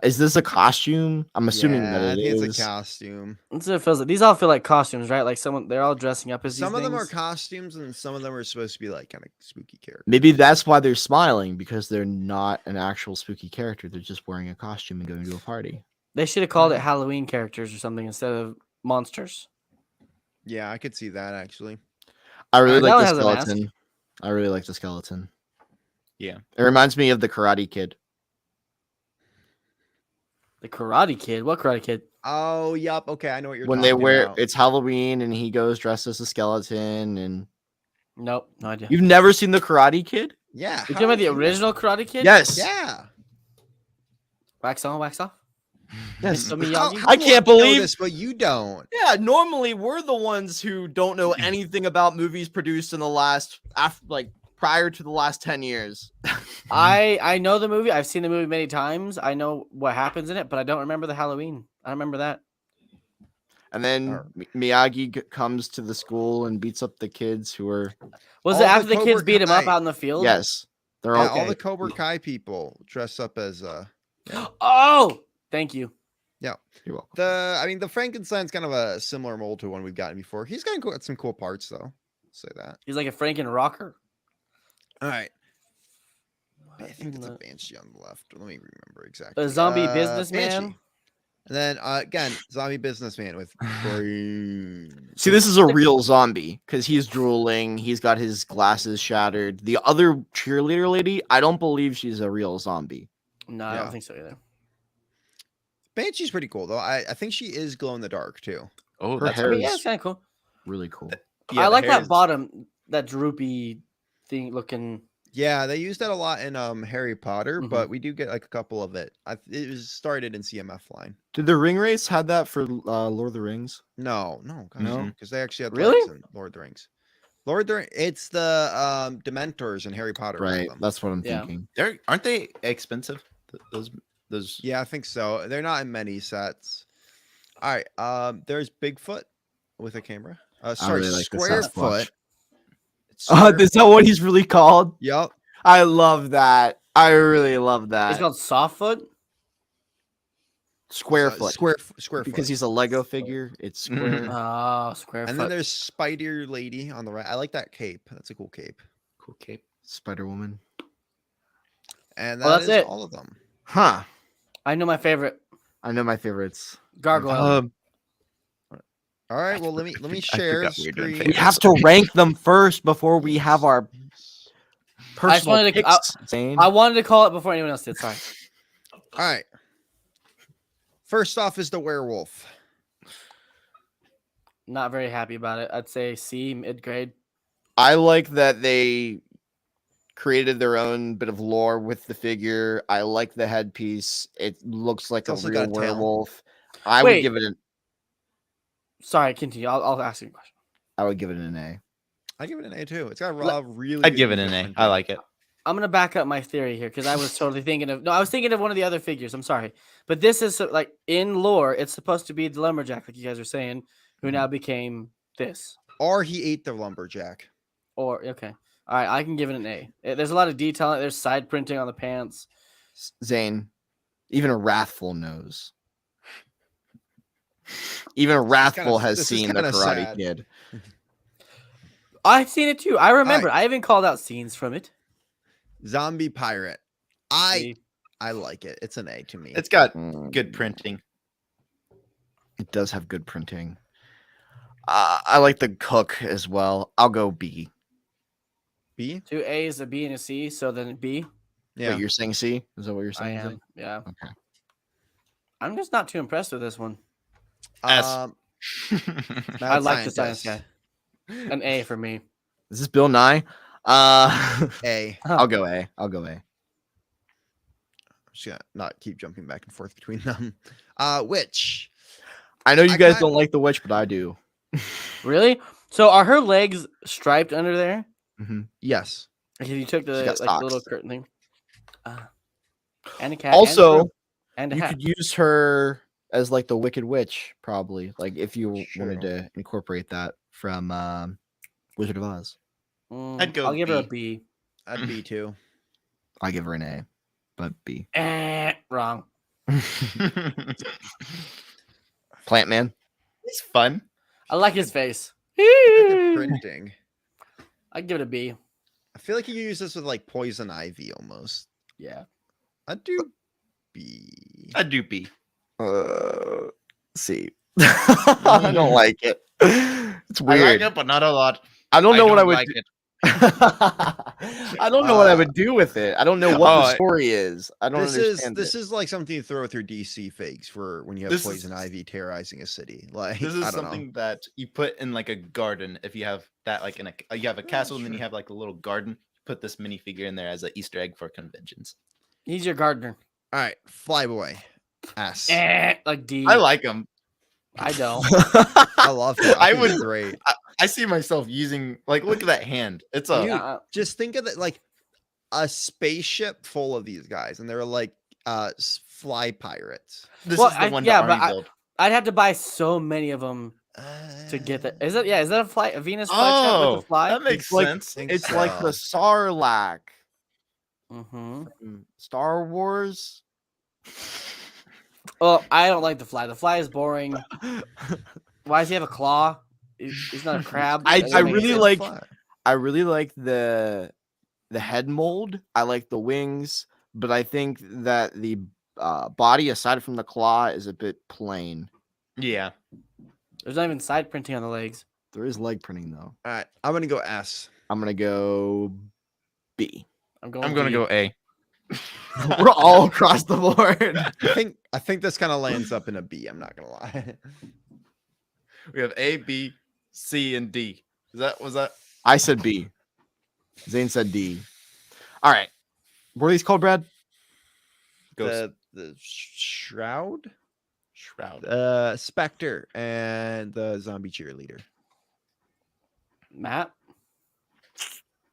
Is this a costume? I'm assuming Yeah, that I it think is. it's a costume. That's what it feels like. These all feel like costumes, right? Like they're all dressing up as Some these of them are things. costumes, and some of them are supposed to be like kind of spooky characters. Maybe that's why they're smiling, because they're not an actual spooky character. They're just wearing a costume and going to a party. They should have called it Halloween characters or something instead of monsters. Yeah, I could see that actually. I really That like one the has a mask. skeleton. I really like the skeleton. Yeah. It reminds me of the Karate Kid. The Karate Kid. What Karate Kid? Oh, yup. Okay, I know what you're When talking they wear about. it's Halloween and he goes dressed as a skeleton, and Nope, no idea. you've never seen the Karate Kid? Yeah. You how talking about the have you- original Karate Kid? Yes. Yeah. Wax on, wax off. Yes. Mr. How- Miyagi? how I do can't know believe- this, but you don't. Yeah, normally we're the ones who don't know anything about movies produced in the last prior to the last 10 years. I know the movie. I've seen the movie many times. I know what happens in it, but I don't remember the Halloween. I don't remember that. And then Miyagi comes to the school and beats up the kids who are Was All it the after the kids Cobra beat him up Kai. out in the field? yes, they're Yeah, all all the Cobra Kai people dress up as Oh, thank you. You're welcome. the Frankenstein's kind of a similar mold to one we've gotten before. He's got some cool parts though. Say that. He's like a Franken rocker. All right. I think it's a banshee on the left. Let me remember exactly. A zombie businessman. Banshee. And then again, zombie businessman with brains. See, this is a real zombie because he's drooling. He's got his glasses shattered. The other cheerleader lady, I don't believe she's a real zombie. No, I Yeah. don't think so either. Banshee's pretty cool though. I think she is glow in the dark too. Oh, Her that's hair I mean, yeah, is it's kind of cool. really cool. yeah, I the like hair that is- bottom, that droopy thing looking. Yeah, they used that a lot in Harry Potter, Mhm. but we do get like a couple of it. It was started in CMF line. Did the ring race had that for Lord of the Rings? No, No? because they actually had Really? legs in Lord of the Rings. Lord of the Rings, it's the Dementors in Harry Potter. with Right, them. that's what I'm Yeah. thinking. Aren't they expensive? Those. Yeah, I think so. They're not in many sets. All right. There's Bigfoot with a camera. Sorry, really like the Squarefoot. Sasquatch. Is that what he's really called? Yep. I love that. I really love that. It's called Softfoot. Squarefoot. Squarefoot. Because he's a Lego figure. It's square. Oh, square And foot. then there's Spider Lady on the right. I like that cape. That's a cool cape. Cool cape. Spider Woman. And Well, that that's is it. all of them. Huh. I know my favorite I know my favorites. gargoyle. All right. Well, let me I share forgot we were doing screen. We have to rank them first before we have our personal wanted to- picks. Zane. I wanted to call it before anyone else did. Sorry. All right. First off is the werewolf. Not very happy about it. I'd say C, mid grade. I like that they created their own bit of lore with the figure. I like the headpiece. It looks like It's a also real got a tail. werewolf. I Wait. would give it an Sorry, continue. I'll ask you a question. I would give it an A. I give it an A too. It's got really. I'd good give it an detail A. printing. I like it. I'm gonna back up my theory here because I was totally thinking of I was thinking of one of the other figures. I'm sorry, but this is like in lore, it's supposed to be the lumberjack, like you guys are saying, who now became this. Or he ate the lumberjack. Or okay, all right, I can give it an A. There's a lot of detail. There's side printing on the pants. Zane, even a Wrathful knows. Even a Wrathful has seen the Karate sad. Kid. I've seen it too. I remember. Alright. I even called out scenes from it. Zombie pirate. I See? like it. It's an A to me. It's got good printing. It does have good printing. I like the cook as well. I'll go B. B. 2 A's, a B, and a C. So then B. Yeah. Wait, you're saying C? Is that what you're I saying? am. Zane? Yeah. Okay. I'm just not too impressed with this one. S. I like the science guy. An A for me. Is this Bill Nye? A. I'll go A. I'll go A. Just gonna not keep jumping back and forth between them. Witch. I know you I guys got- don't like the witch, but I do. Really? So are her legs striped under there? Yes. Like if you took She's the got like little socks. curtain thing. And a cat. Also, and a you hat. could use her as like the Wicked Witch, probably. Like if you wanted Sure. to incorporate that from Wizard of Oz. I'd go I'll give her a B. B. I'd be too. I give her an A, but B. Wrong. Plant Man. It's fun. I like his face. The printing. I'd give it a B. I feel like you could use this with like poison ivy almost. Yeah. I'd do B. I'd do B. C. I don't like it. It's I like weird. it, but not a lot. I don't know what I don't would like do. it. I don't know what I would do with it. I don't know what the Oh, story is. I don't understand This it. is like something you throw with your DC figs for when you have This poison is- ivy terrorizing a city. Like This is I don't something know. that you put in like a garden. If you have that, like in a, you have a castle and then you have like a little garden. Put this minifigure in there as an Easter egg for conventions. He's your gardener. All right, Flyboy. S. Like D. I like them. I don't. I love it. I I think it's would- great. I see myself using like look at that hand. It's a Dude, just think of it like a spaceship full of these guys, and they're like fly pirates. this Well, is the one yeah, to but army build. I'd have to buy so many of them to get that. Is that a fly? A Venus flytrap with Oh, a fly? that makes It's like- sense. think It's like the Sarlacc Mm-hmm. from Star Wars. Well, I don't like the fly. The fly is boring. Why does he have a claw? He's not a crab. I That doesn't make really sense. like- Fly. I really like the head mold. I like the wings, but I think that the body, aside from the claw, is a bit plain. Yeah. There's not even side printing on the legs. There is leg printing though. All right, I'm gonna go S. I'm gonna go B. I'm going. I'm gonna B. go A. We're all across the board. I think this kind of lands up in a B. I'm not gonna lie. We have A, B, C, and D. Was that? I said B. Zane said D. All right. What are these called, Brad? Ghost. The shroud, Shroud. Spectre, and the zombie cheerleader. Matt.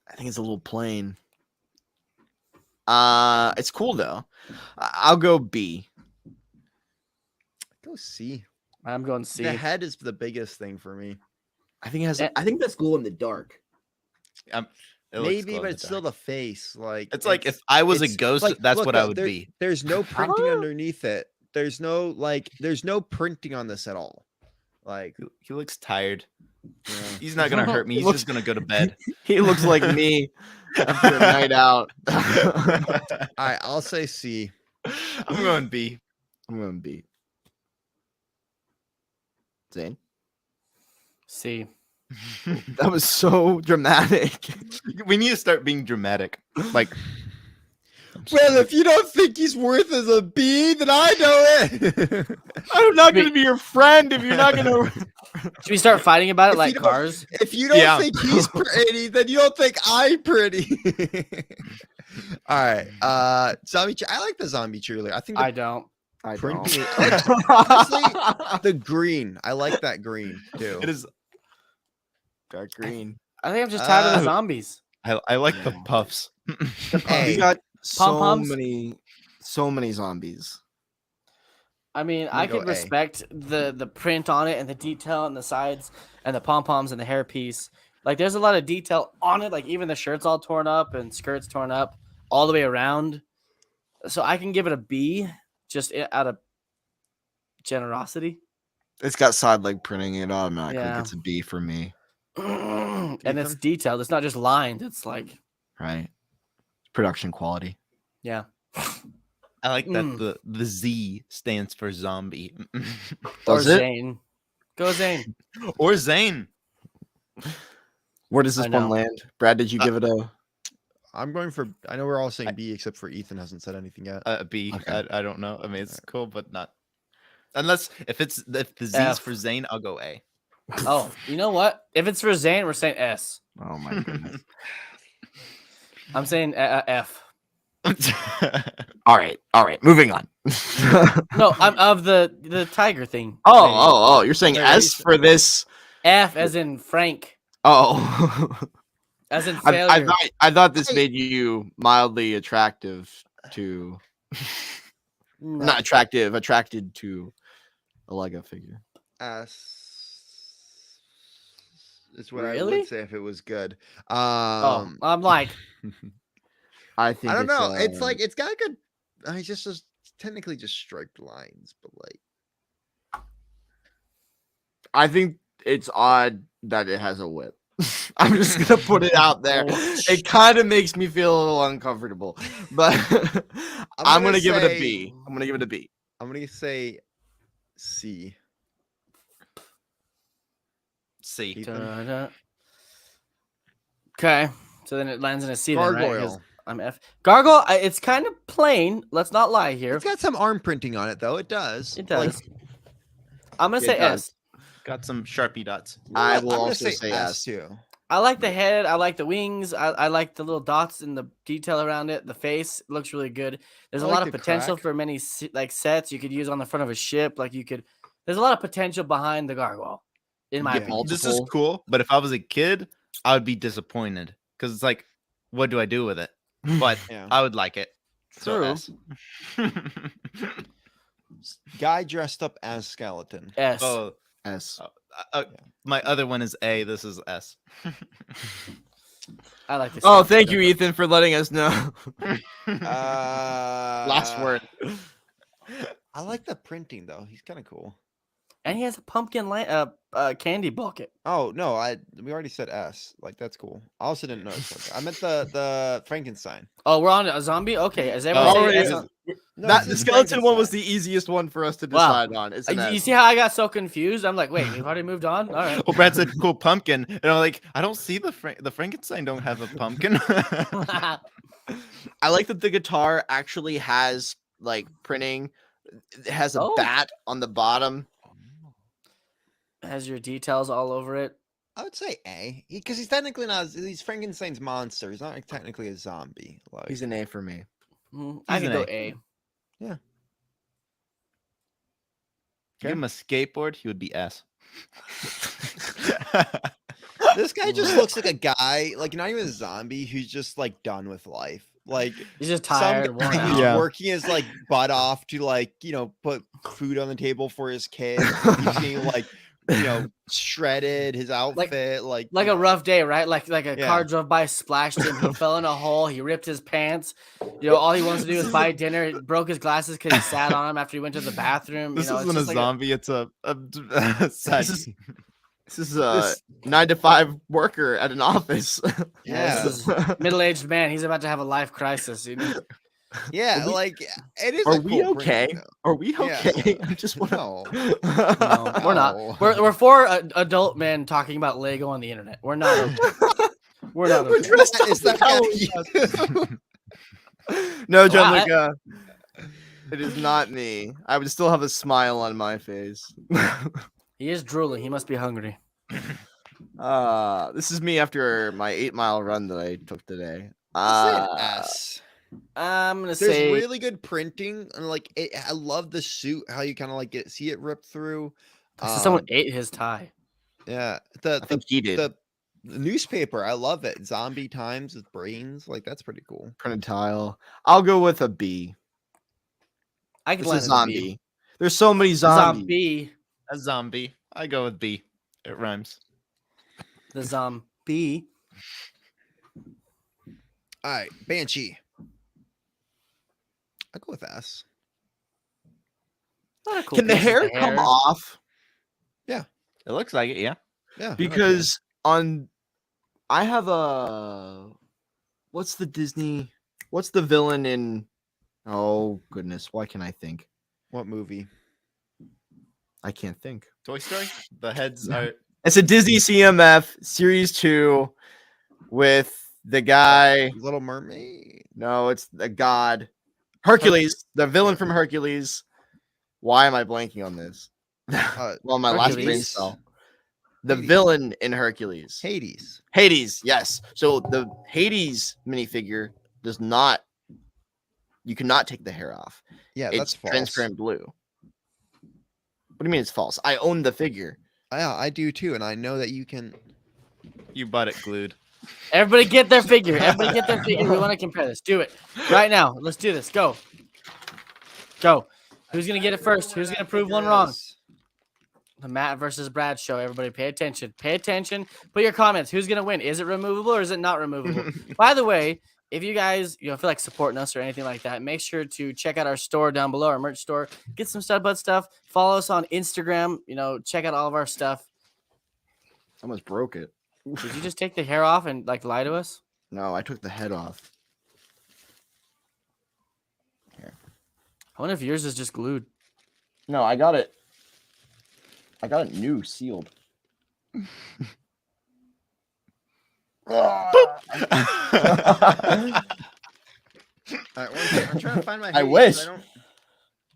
I think it's a little plain. It's cool though. I'll go B. Go C. I'm going C. The head is the biggest thing for me. I think it has. Eh. I think that's glow in the dark. It looks Maybe, glow in but the it's still dark. the face. Like It's like if I was a it's- ghost, like, that's look, what I would be. There's no printing Ah. underneath it. There's no printing on this at all. Like He looks tired. yeah. He's not gonna hurt me. He He's looks- just gonna go to bed. He looks like me after a night out. All right, I'll say C. I'm going B. I'm going B. Zane, C. that was so dramatic. We need to start being dramatic. Like Well, if you don't think he's worth as a B, then I know it. I'm not going to be your friend if you're not going to. Should we start fighting about it If like you don't- cars? If you don't Yeah. think he's pretty, then you don't think I'm pretty. All right, zombie. I like the zombie cheerleader. I think the I don't. I printing, don't. honestly, the green. I like that green too. it is. Dark green. I think I'm just tired of the zombies. I like the puffs. Hey. We got Pom-poms? so many zombies. I mean, I'm I gonna could go A. respect the print on it and the detail on the sides and the pom-poms and the hairpiece. Like, there's a lot of detail on it. Like, even the shirt's all torn up and skirts torn up all the way around. So I can give it a B just out of generosity. It's got side leg printing. It automatically Yeah. gets a B for me. And it's Ethan? detailed. It's not just lined. It's like, Right. Production quality. yeah. I like that Mm. the Z stands for zombie. Or Does it? Zane. Go Zane. Or Zane. Where does this I one know. land? Brad, did you give it a? I'm going for. I know we're all saying B except for Ethan hasn't said anything yet. B. Okay. I don't know. I mean, it's cool, but not. Unless if the Z's F. for Zane, I'll go A. Oh, you know what? If it's for Zane, we're saying S. Oh my goodness. I'm saying F. All right. Moving on. No, I'm of the tiger thing. Oh! You're saying There S is- for this? F as in Frank, Oh. as in failure. I thought this Hey. made you mildly attractive to. No. Not attractive. Attracted to a Lego figure. S is what I Really? would say if it was good. Oh, I'm like, I think. I don't it's, know. It's like it's got a good. It's just technically just striped lines, but like I think it's odd that it has a whip. I'm just gonna put it out there. It kind of makes me feel a little uncomfortable, but I'm gonna give it a say- B. I'm gonna give it a B. I'm gonna say C. C. Ethan? okay. So then it lands in a C. Then, right? 'Cause Gargoyle. I'm F. Gargoyle. It's kind of plain. Let's not lie here. It's got some arm printing on it though. It does. It Like, does. I'm gonna It say does. S. Got some Sharpie dots. you know I what? will I'm gonna also say S. too. I like the head. I like the wings. I like the little dots and the detail around it. The face looks really good. There's I a like lot of the potential crack. for many like sets you could use on the front of a ship. Like you could. There's a lot of potential behind the gargoyle, in my Yeah. opinion. This is Multiple. cool, but if I was a kid, I would be disappointed because it's like, what do I do with it? But Yeah. I would like it. So True. S. Guy dressed up as skeleton. S. Oh, S. my other one is A. This is S. I like this. Oh, thank you, Ethan, for letting us know. Last Last word. I like the printing though. He's kind of cool. And he has a pumpkin candy bucket. Oh no, we already said S. Like that's cool. I also didn't notice. I meant the Frankenstein. Oh, we're on a zombie. Okay, is everyone Oh, saying it S is. on- No, That this the is skeleton one was Frankenstein. the easiest one for us to Wow. decide on. It's an You S. see how I got so confused? I'm like, wait, we've already moved on. All right. Well, Brad said cool pumpkin, and I'm like, I don't see the Frankenstein don't have a pumpkin. I like that the guitar actually has like printing. It has a Oh. bat on the bottom. Has your details all over it. I would say A because he's technically not. He's Frankenstein's monster. He's not technically a zombie. Like He's an A for me. I He's could an go A. Give him a skateboard, he would be S. this guy just looks like a guy, like not even a zombie, who's just like done with life. Like He's just some tired, guy worn who's out. Yeah. working his like butt off to like put food on the table for his kids. He's getting like shredded his outfit like Like a rough day, right? Like a Yeah. car drove by, splashed him, he fell in a hole, he ripped his pants. All he wants to do is buy dinner. He broke his glasses because he sat on them after he went to the bathroom. This it's isn't a just like zombie, it's a side. This is a 9-to-5 worker at an office. Yeah. This is middle-aged man. He's about to have a life crisis. yeah, Are we- like it is. Are a we cool okay? printing, Are we Yeah. okay? I just want though. to. No. No, we're not. No. We're four adult men talking about Lego on the internet. We're not. Okay. We're not. We're Okay. dressed up Is that Halloween No, John, Wow, look, it is not me. I would still have a smile on my face. He is drooling. He must be hungry. This is me after my 8-mile run that I took today. I'll say an S. I'm gonna There's say really good printing and like I love the suit. How you kind of like see it rip through. someone ate his tie. Yeah, I think he did. The newspaper, I love it. Zombie times with brains, like that's pretty cool. Printed tile. I'll go with a B. I can It's let a it be. zombie. There's so many zombies. Zombie. A zombie. I go with B. It rhymes. The zombie. All right, Banshee. I go with S. Not a cool Can the piece, hair come off? It looks like it, yeah. Yeah, Because I have a what's the villain in oh goodness, why can't I think? what movie? I can't think. Toy Story. The heads are. It's a Disney CMF series 2 with the guy. Little Mermaid. No, it's the god. Hercules, the villain from Hercules. Why am I blanking on this? Well, my last brain Hercules. cell. The Hades. villain in Hercules. Hades. Hades, yes. So the Hades minifigure does not. You cannot take the hair off. Yeah, It's that's false. transparent blue. What do you mean it's false? I own the figure. Yeah, I do too, and I know that you can. You bought it glued. Everybody get their figure. Everybody get their figure. We want to compare this. Do it right now. Let's do this. Go. Go. Who's gonna get it first? Who's gonna prove one wrong? The Matt versus Brad show. Everybody pay attention. Pay attention. Put your comments. Who's going to win? Is it removable or is it not removable? By the way, if you guys feel like supporting us or anything like that, make sure to check out our store down below, our merch store. Get some Stud Bud stuff. Follow us on Instagram. Check out all of our stuff. Almost broke it. Did you just take the hair off and lie to us? No, I took the head off. I wonder if yours is just glued. No, I got it. I got it new, sealed. All right, one second. I'm trying to find my. I Hades. wish. don't...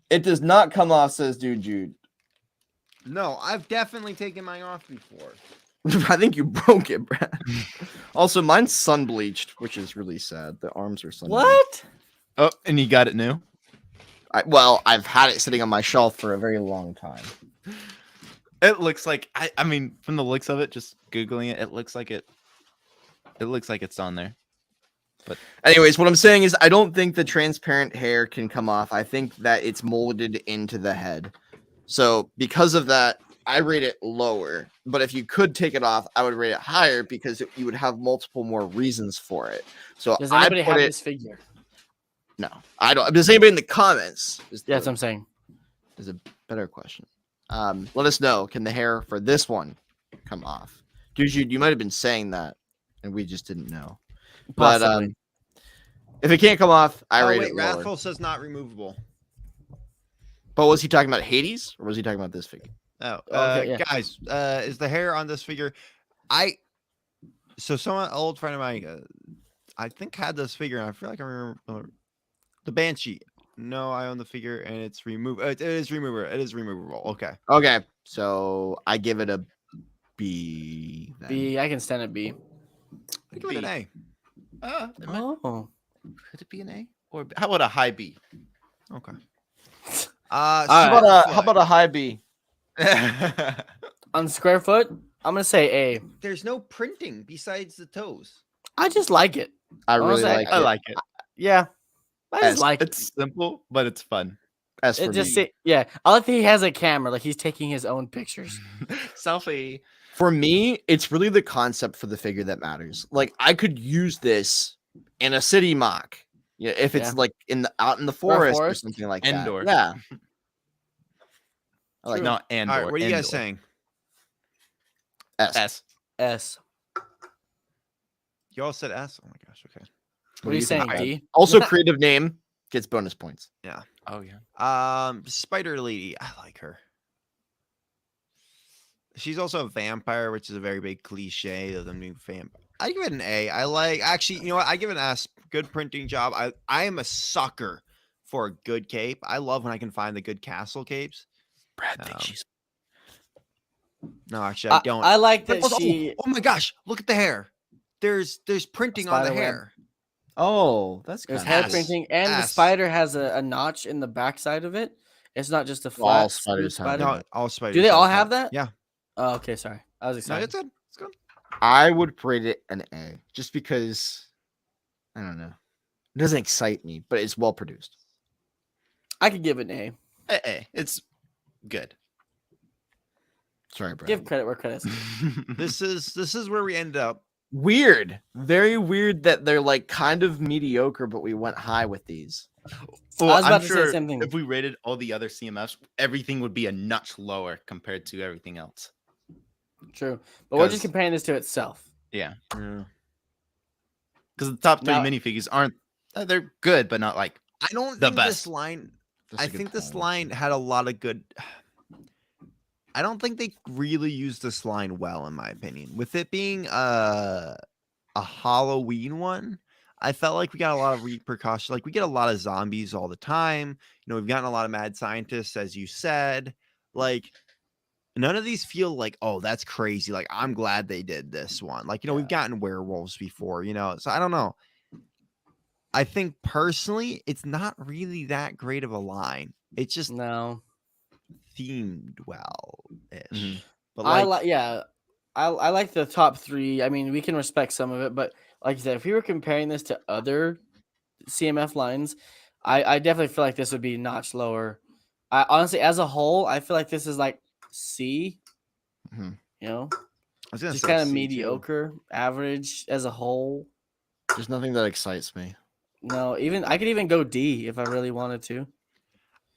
It does not come off, says Dude Jude. No, I've definitely taken mine off before. I think you broke it, Brad. Also, mine's sun bleached, which is really sad. The arms are sun bleached. What? Oh, and you got it new? Well, I've had it sitting on my shelf for a very long time. It looks like I mean, from the looks of it, just Googling it, it looks like it's on there. But anyways, what I'm saying is I don't think the transparent hair can come off. I think that it's molded into the head. So because of that, I rate it lower. But if you could take it off, I would rate it higher because you would have multiple more reasons for it. So Does I anybody put have it. this figure? No, I don't. Does anybody in the comments? Yeah, that's what I'm saying. Is a better question. Let us know. Can the hair for this one come off? Dude, you might have been saying that, and we just didn't know. But Possibly. if it can't come off, I rate wait, it lower. Wrathful says not removable. But was he talking about Hades, or was he talking about this figure? Oh, Okay, yeah. guys, is the hair on this figure? Someone, an old friend of mine, I think had this figure, and I feel like I remember the Banshee. No, I own the figure, and it's removable. It is removable. It is removable. Okay. Okay, so I give it a B. Then. B. I can stand at B. I give it an A. Oh. could it be an A? Or how about a high B? Okay. How about a high B? On square foot, I'm gonna say A. There's no printing besides the toes. I just like it. I really Honestly, like I it. like it. Yeah, I just S. like it. It's simple, but it's fun. As for It just me. yeah. I like that he has a camera, like he's taking his own pictures. Selfie. For me, it's really the concept for the figure that matters. Like I could use this in a city mock. Yeah, if it's Yeah. like out in the forest or forest. something like Indoor. that. Yeah. I like Not and All right, what are you guys saying? S. S. S. You all said S. Oh my gosh. Okay. What are you saying, think? D? Also, creative name gets bonus points. Oh yeah. Spider Lady. I like her. She's also a vampire, which is a very big cliche of the new vampire. I give it an A. Actually, you know what? I give it an S. Good printing job. I am a sucker for a good cape. I love when I can find the good castle capes. Brad thinks she's. No, actually, I don't. I like But that also- she. oh my gosh! Look at the hair. There's printing on the Spider web. hair. Oh, that's There's kind hair Ass. printing, and the Ass. spider has a notch in the backside of it. It's not just a All flat spiders smooth have spider. No, all spiders. Do they all have that? Yeah. Oh, okay, sorry. I was No, excited. it's good. It's good. I would rate it an A, just because I don't know. It doesn't excite me, but it's well produced. I could give it an A. It's good. Sorry, Brad. Give credit where credit's due. This is where we end up. Weird. Very weird that they're like kind of mediocre, but we went high with these. Well, I was about I'm to say sure the same thing. if we rated all the other CMFs, everything would be a notch lower compared to everything else. True, but we're just 'Cause- comparing this to itself. Yeah, Yeah. because the top three Now- minifigures aren't. They're good, but not like I don't the think best. this line. That's a I good think this point. line had a lot of good. I don't think they really used this line well, in my opinion. With it being a Halloween one, I felt like we got a lot of repercussions. Like we get a lot of zombies all the time. You know, we've gotten a lot of mad scientists, as you said. Like none of these feel like, oh, that's crazy. Like I'm glad they did this one. Like, you know, we've gotten werewolves before, you know. So I don't know. I think personally, it's not really that great of a line. It's just No, themed well-ish. Mhm. But I like, like I like the top three. I mean, we can respect some of it, but like you said, if we were comparing this to other CMF lines, I definitely feel like this would be a notch lower. I honestly, as a whole, I feel like this is like C. Mhm. You know, I was gonna just say kind of C, too. mediocre, average as a whole. There's nothing that excites me. No, even I could even go D if I really wanted to.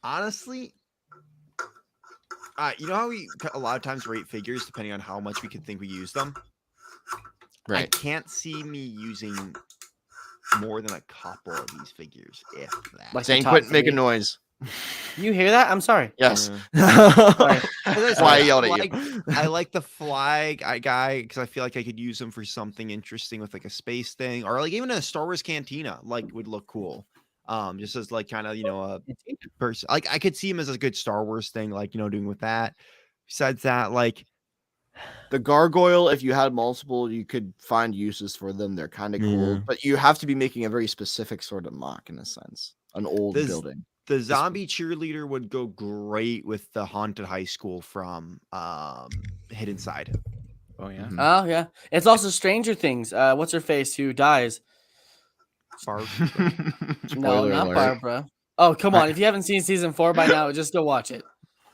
Honestly, you know how we a lot of times rate figures depending on how much we can think we use them. I Right. can't see me using more than a couple of these figures, if that. Like- Saying top quit making three. noise. You hear that? I'm sorry. Yes. Sorry. That's why I yelled at like, you. I like the flag guy because I feel like I could use him for something interesting with like a space thing or like even a Star Wars cantina like would look cool. Just as like kind of, you know, a person like I could see him as a good Star Wars thing, like, you know, doing with that. Besides that, like The gargoyle, if you had multiple, you could find uses for them. They're kind of cool, Yeah. but you have to be making a very specific sort of mock in a sense. An old This- building. the zombie cheerleader would go great with the haunted high school from Hidden Side. oh yeah. Mhm. Oh yeah. It's also Stranger Things. What's her face who dies? Barb. No, Spoiler not alert. Barbara. Oh, come on. If you haven't seen season 4 by now, just go watch it.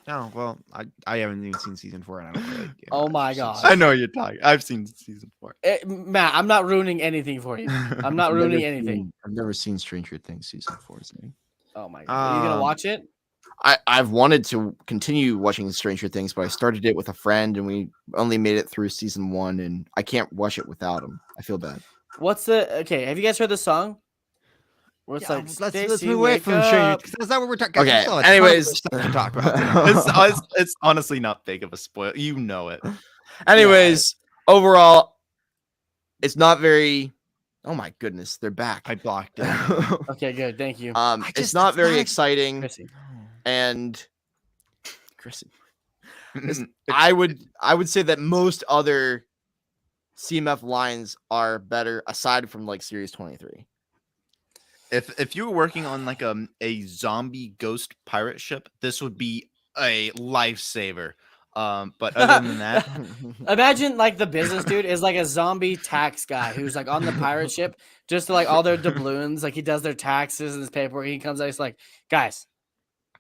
No, well, I haven't even seen season 4 and I don't really give Oh much my since- God. I know what you're talking. I've seen season 4. Matt, I'm not ruining anything for you. I'm not ruining anything. I've never seen Stranger Things season 4. Zane. Oh my God. Are you going to watch it? I've wanted to continue watching Stranger Things, but I started it with a friend and we only made it through season 1 and I can't watch it without him. I feel bad. Okay, have you guys heard the song? Where it's like, let's Stacy, move away wake from Stranger up. Things. That's not what we're talking. Okay, Guys, we still have a ton of anyways. other stuff to talk about. It's honestly not big of a spoil. You know it. Anyways, overall, it's not very. Oh my goodness, they're back. I blocked it. Okay, good. Thank you. It's not very exciting, Chrissy. and Chrissy. I would say that most other CMF lines are better aside from like Series 23. If you were working on like a zombie ghost pirate ship, this would be a lifesaver. But other than that, Imagine like the business dude is like a zombie tax guy who's like on the pirate ship, just to, like all their doubloons, like he does their taxes and his paperwork. He comes out, he's like, guys,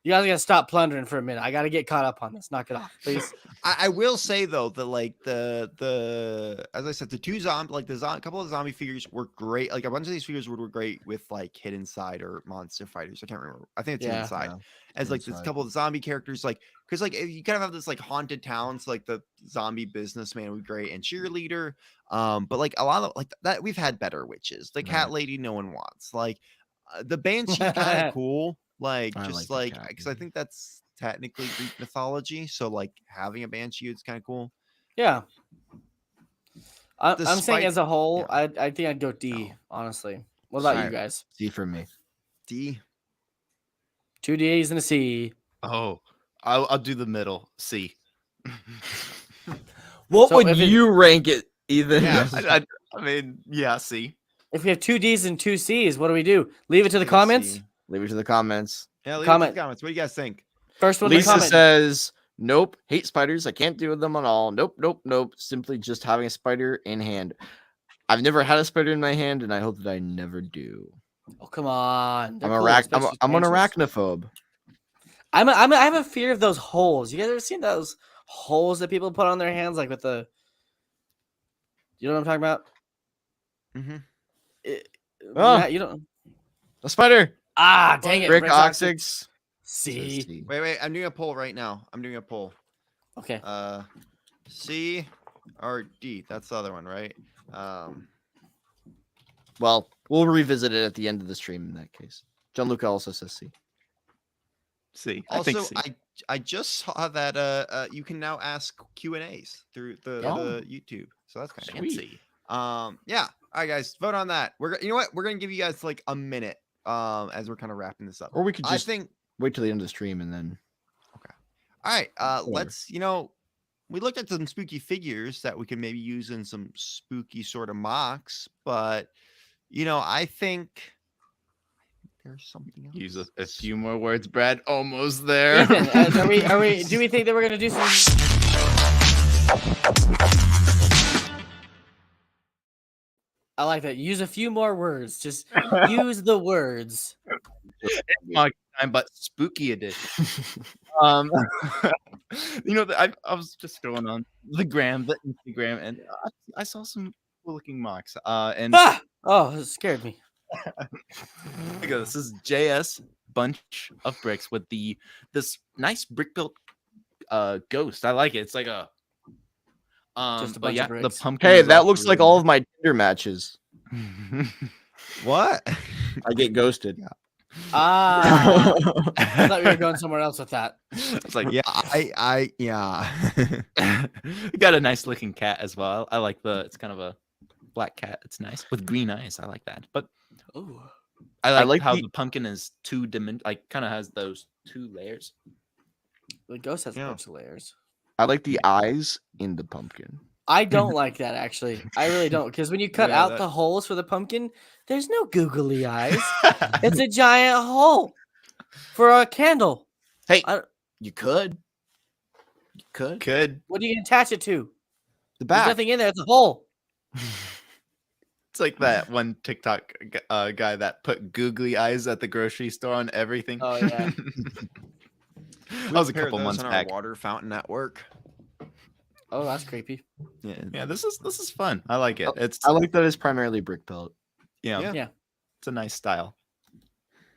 you guys gotta stop plundering for a minute. I gotta get caught up on this. Knock it off, please. I will say though that like the as I said, the two zombie like couple of zombie figures were great. Like a bunch of these figures were great with like Hidden Side or Monster Fighters. I can't remember. I think it's Yeah. Hidden Side. As like this Side. couple of zombie characters, like because like you kind of have this like haunted towns, like the zombie businessman would be great and cheerleader. But like a lot of like that we've had better witches. The cat lady no one wants. Like the banshee kind of cool. Like I just like the like cat because I think that's technically Greek mythology. So like having a banshee is kind of cool. Yeah. I'm saying Despite- as a whole, yeah. I think I'd go D, No. honestly. What about you Alright. guys? C for me. D. 2 D's and a C. I'll do the middle. C. What So would if it- you rank it, Ethan? Yeah. I mean, yeah, C. If we have 2 D's and 2 C's, what do we do? Leave it to the Yeah, comments? C. Leave it to the comments. Yeah, leave it in Comment. the comments. What do you guys think? First one to Lisa comment. says Nope. Hate spiders. I can't deal with them at all. Nope. Nope. Nope. Simply just having a spider in hand. I've never had a spider in my hand, and I hope that I never do. Oh, come on. They're I'm cool, I'm especially an tarantulas. arachnophobe. I have a fear of those holes. You guys ever seen those holes that people put on their hands, like with the? You know what I'm talking about? Mm-hmm. Oh. Matt, you don't. A spider. Ah, dang it. Brick Brick oxix. C. Wait. I'm doing a poll right now. I'm doing a poll. Okay. C or D. That's the other one, right? Well, we'll revisit it at the end of the stream in that case. Gianluca also says C. See, I Also, think C. I just saw that you can now ask Q&As through the YouTube. So that's kind of Sweet. fancy. Yeah. All right, guys, vote on that. You know what? We're gonna give you guys like a minute as we're kind of wrapping this up. Or we could I just think. wait till the end of the stream and then. All right. Let's. We looked at some spooky figures that we could maybe use in some spooky sort of mocks, but I think there's something else. Use a few more words, Brad. Almost there. Ethan, do we think that we're gonna do some? I like that. Use a few more words. Just use the words. Mock time, but spooky edition. I was just going on the Instagram, and I saw some cool looking mocks. And Oh, it scared me. this is JS bunch of bricks with this nice brick built ghost. I like it. It's like a Just a but bunch yeah, of the bricks. pumpkin. Hey, is that also looks like really all of my Tinder matches. nice. What? I get ghosted. Ah, I thought we were going somewhere else with that. It's like Yeah. Yeah. we got a nice looking cat as well. I like it's kind of a black cat. It's nice with green eyes. I like that. But Ooh. I like how the- the pumpkin is like kind of has those two layers. The ghost has a Yeah. bunch of layers. I like the eyes in the pumpkin. I don't like that actually. I really don't, because when you cut Yeah, out the holes for the pumpkin, there's no googly eyes. It's a giant hole for a candle. Hey, I- you could. You could. Could What are you gonna attach it to? The There's back. nothing in there. It's a hole. it's like that one TikTok guy that put googly eyes at the grocery store on everything. Oh yeah. That was a Pair of couple those months on back. Our water fountain at work. Oh, that's creepy. Yeah, this is fun. I like it. It's I like that it's primarily brick built. Yeah. it's a nice style.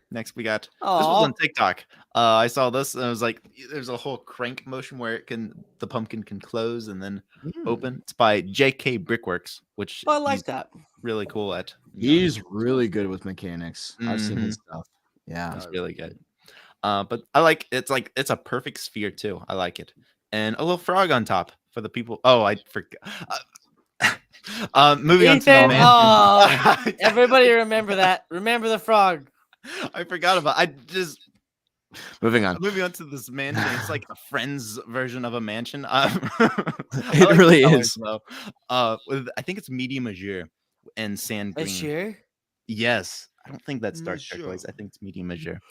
Next, we got this Oh, was on TikTok. I saw this and I was like, there's a whole crank motion where the pumpkin can close and then open. It's by JK Brickworks, which I like he's that. really cool at. He's really good with mechanics. I've seen his stuff. Yeah. It's really good. But I like it's a perfect sphere too. I like it, and a little frog on top for the people. Oh, I forgot. Moving on to the Ethan, mansion. Everybody remember that. Remember the frog. I forgot about. Moving on. Moving on to this mansion. It's like a friend's version of a mansion. It really is. Though. I think it's medium azure and sand green. Sure. Yes, I don't think that's dark Sure. turquoise. I think it's medium azure.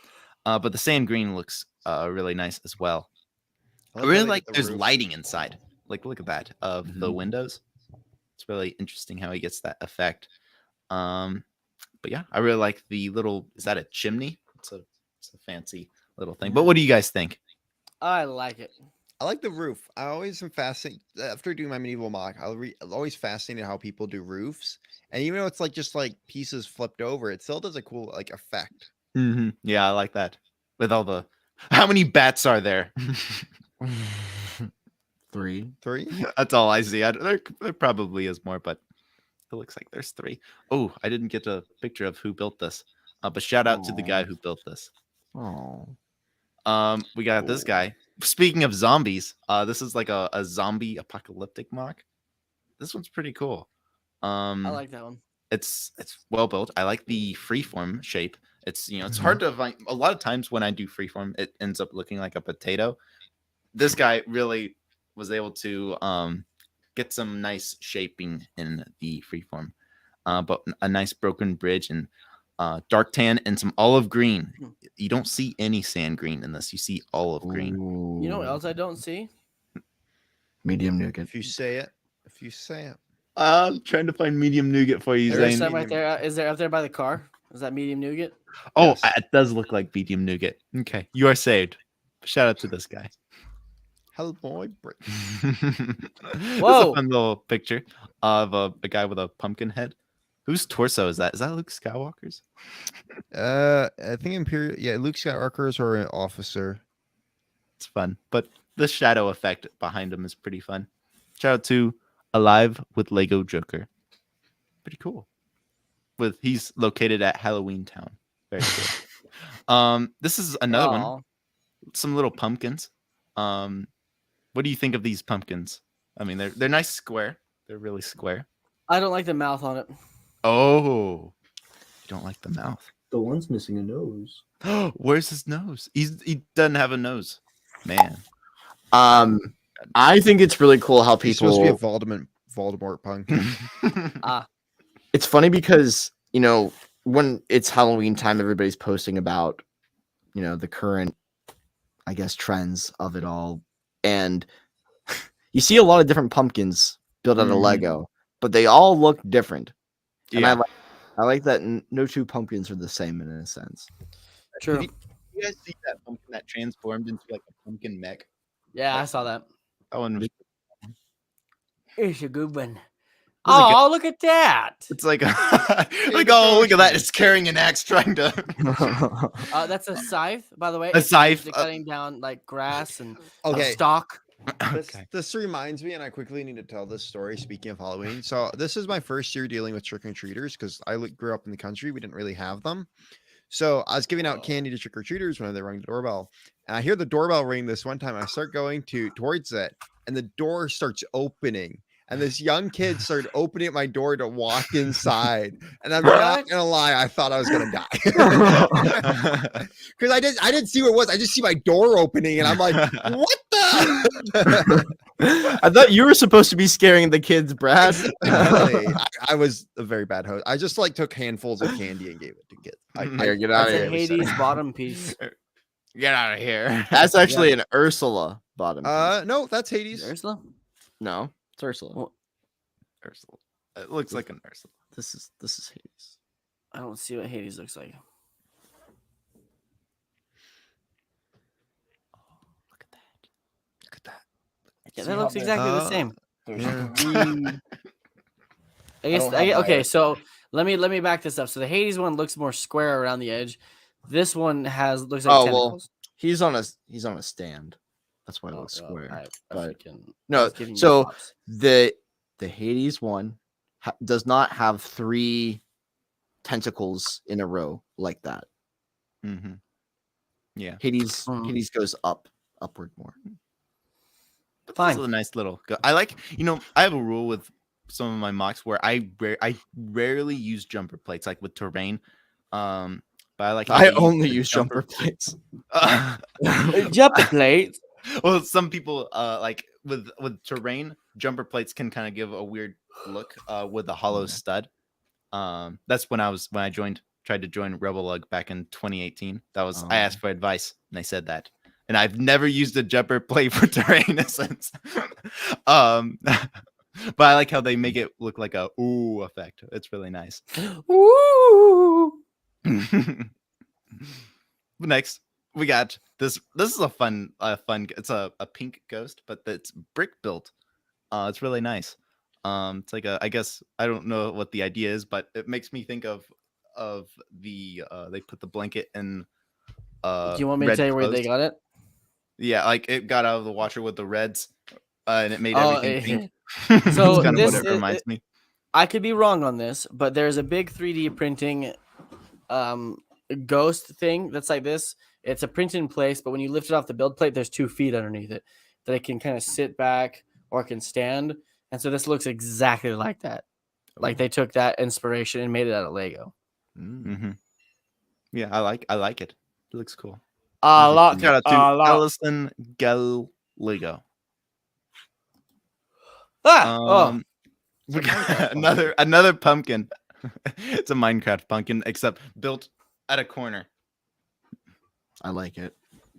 But the sand green looks really nice as well. I really like there's lighting inside. Like look at that of the windows. It's really interesting how he gets that effect. But yeah, I really like the little. Is that a chimney? It's a fancy little thing. But what do you guys think? I like it. I like the roof. I always am fascinated after doing my medieval mock. I'm always fascinated how people do roofs, and even though it's like just like pieces flipped over, it still does a cool like effect. Mm-hmm. Yeah, I like that. With all the how many bats are there? 3. 3. That's all I see. There probably is more, but it looks like there's 3. Oh, I didn't get a picture of who built this. But shout out to the guy who built this. Oh. We got this guy. Speaking of zombies, this is like a zombie apocalyptic mock. This one's pretty cool. I like that one. It's well built. I like the freeform shape. It's it's hard to find. A lot of times when I do freeform, it ends up looking like a potato. This guy really was able to get some nice shaping in the freeform. But a nice broken bridge and dark tan, and some olive green. You don't see any sand green in this. You see olive green. You know what else I don't see? Medium nougat. If you say it, if you say it. I'm trying to find medium nougat for you, There's Zane. some right there. Is there up there by the car? Is that medium nougat? Oh, Yes. it does look like medium nougat. Okay, you are saved. Shout out to this guy. Hello, boy. This is Whoa. a fun little picture of a guy with a pumpkin head. Whose torso is that? Is that Luke Skywalker's? I think Imperial. Yeah, Luke Skywalker's or an officer. It's fun, but the shadow effect behind him is pretty fun. Shout out to Alive with Lego Joker. Pretty cool. He's located at Halloween Town. Very cool. This is another one. Some little pumpkins. What do you think of these pumpkins? I mean, they're nice square. They're really square. I don't like the mouth on it. Oh, you don't like the mouth. The one's missing a nose. Where's his nose? He doesn't have a nose, man. I think it's really cool how He's supposed to be a people. Voldemort punk. It's funny because when it's Halloween time, everybody's posting about the current, I guess, trends of it all, and you see a lot of different pumpkins built out of Lego, but they all look different. And Yeah. I like that no two pumpkins are the same in a sense. True. You guys see that pumpkin that transformed into like a pumpkin mech? Yeah, I saw that. That one was, It's a good one. was a good- Oh, look at that. it's like like, oh, look at that! It's carrying an axe, trying to. That's a scythe, by the way. A It's used scythe, for cutting down like grass and Okay. stalk. This reminds me, and I quickly need to tell this story. Speaking of Halloween, so this is my first year dealing with trick or treaters because I grew up in the country. We didn't really have them, so I was giving out candy to trick or treaters when they rang the doorbell, and I hear the doorbell ring this one time. I start going towards it, and the door starts opening. And this young kid started opening up my door to walk inside, and I'm not gonna lie, I thought I was gonna die because I didn't see what it was. I just see my door opening, and I'm like, "What the?" I thought you were supposed to be scaring the kids, Brad. I was a very bad host. I just took handfuls of candy and gave it to kids. Here, get out That's of a here. Hades bottom piece. Get out of here. That's actually an Ursula bottom. No, that's Hades. Ursula? No, it's Ursula. Well, Ursula. It looks like an Ursula. This is Hades. I don't see what Hades looks like. Look at that. Look at that. Yeah, that looks exactly the same. Yeah. I guess. Okay, so let me back this up. So the Hades one looks more square around the edge. This one looks like Oh, well, tentacles. He's on a stand. That's why it Oh, looks well, square. I but freaking- I no, was giving you so props. the Hades one does not have 3 tentacles in a row like that. Mm-hmm. Yeah. Hades Mhm. Hades goes upward more. But Fine. this is a nice little. I like. I have a rule with some of my mocks where I rarely use jumper plates, like with terrain. But I like. how I they only the use jumper plates. Jumper plate. Well, some people like with terrain, jumper plates can kind of give a weird look with the hollow stud. That's when I tried to join Rebel Lug back in 2018. That was I asked for advice and they said that. And I've never used a jumper plate for terrain since. But I like how they make it look like a ooh effect. It's really nice. Ooh. Next, we got this. This is a fun. It's a pink ghost, but it's brick built. It's really nice. It's like I guess I don't know what the idea is, but it makes me think of the they put the blanket in. Do you want me to tell you where they got it? Yeah, like it got out of the washer with the reds, and it made everything pink. So That's kind of this what it reminds me. I could be wrong on this, but there's a big 3D printing ghost thing that's like this. It's a print in place, but when you lift it off the build plate, there's 2 feet underneath it that it can kind of sit back or can stand. And so this looks exactly like that. Like they took that inspiration and made it out of Lego. Mm-hmm. Yeah, I like it. It looks cool. Shout Shout out to Allison Gel Lego. Ah! We got another pumpkin. It's a Minecraft pumpkin, except built at a corner. I like it.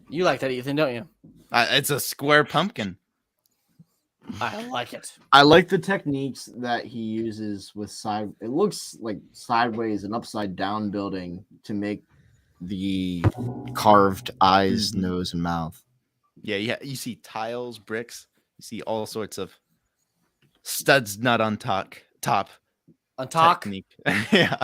You like that, Ethan, don't you? It's a square pumpkin. I like it. I like the techniques that he uses with it looks like sideways and upside down building to make the carved eyes, nose, and mouth. Yeah, you see tiles, bricks. You see all sorts of studs not on top. On top. Technique. Yeah.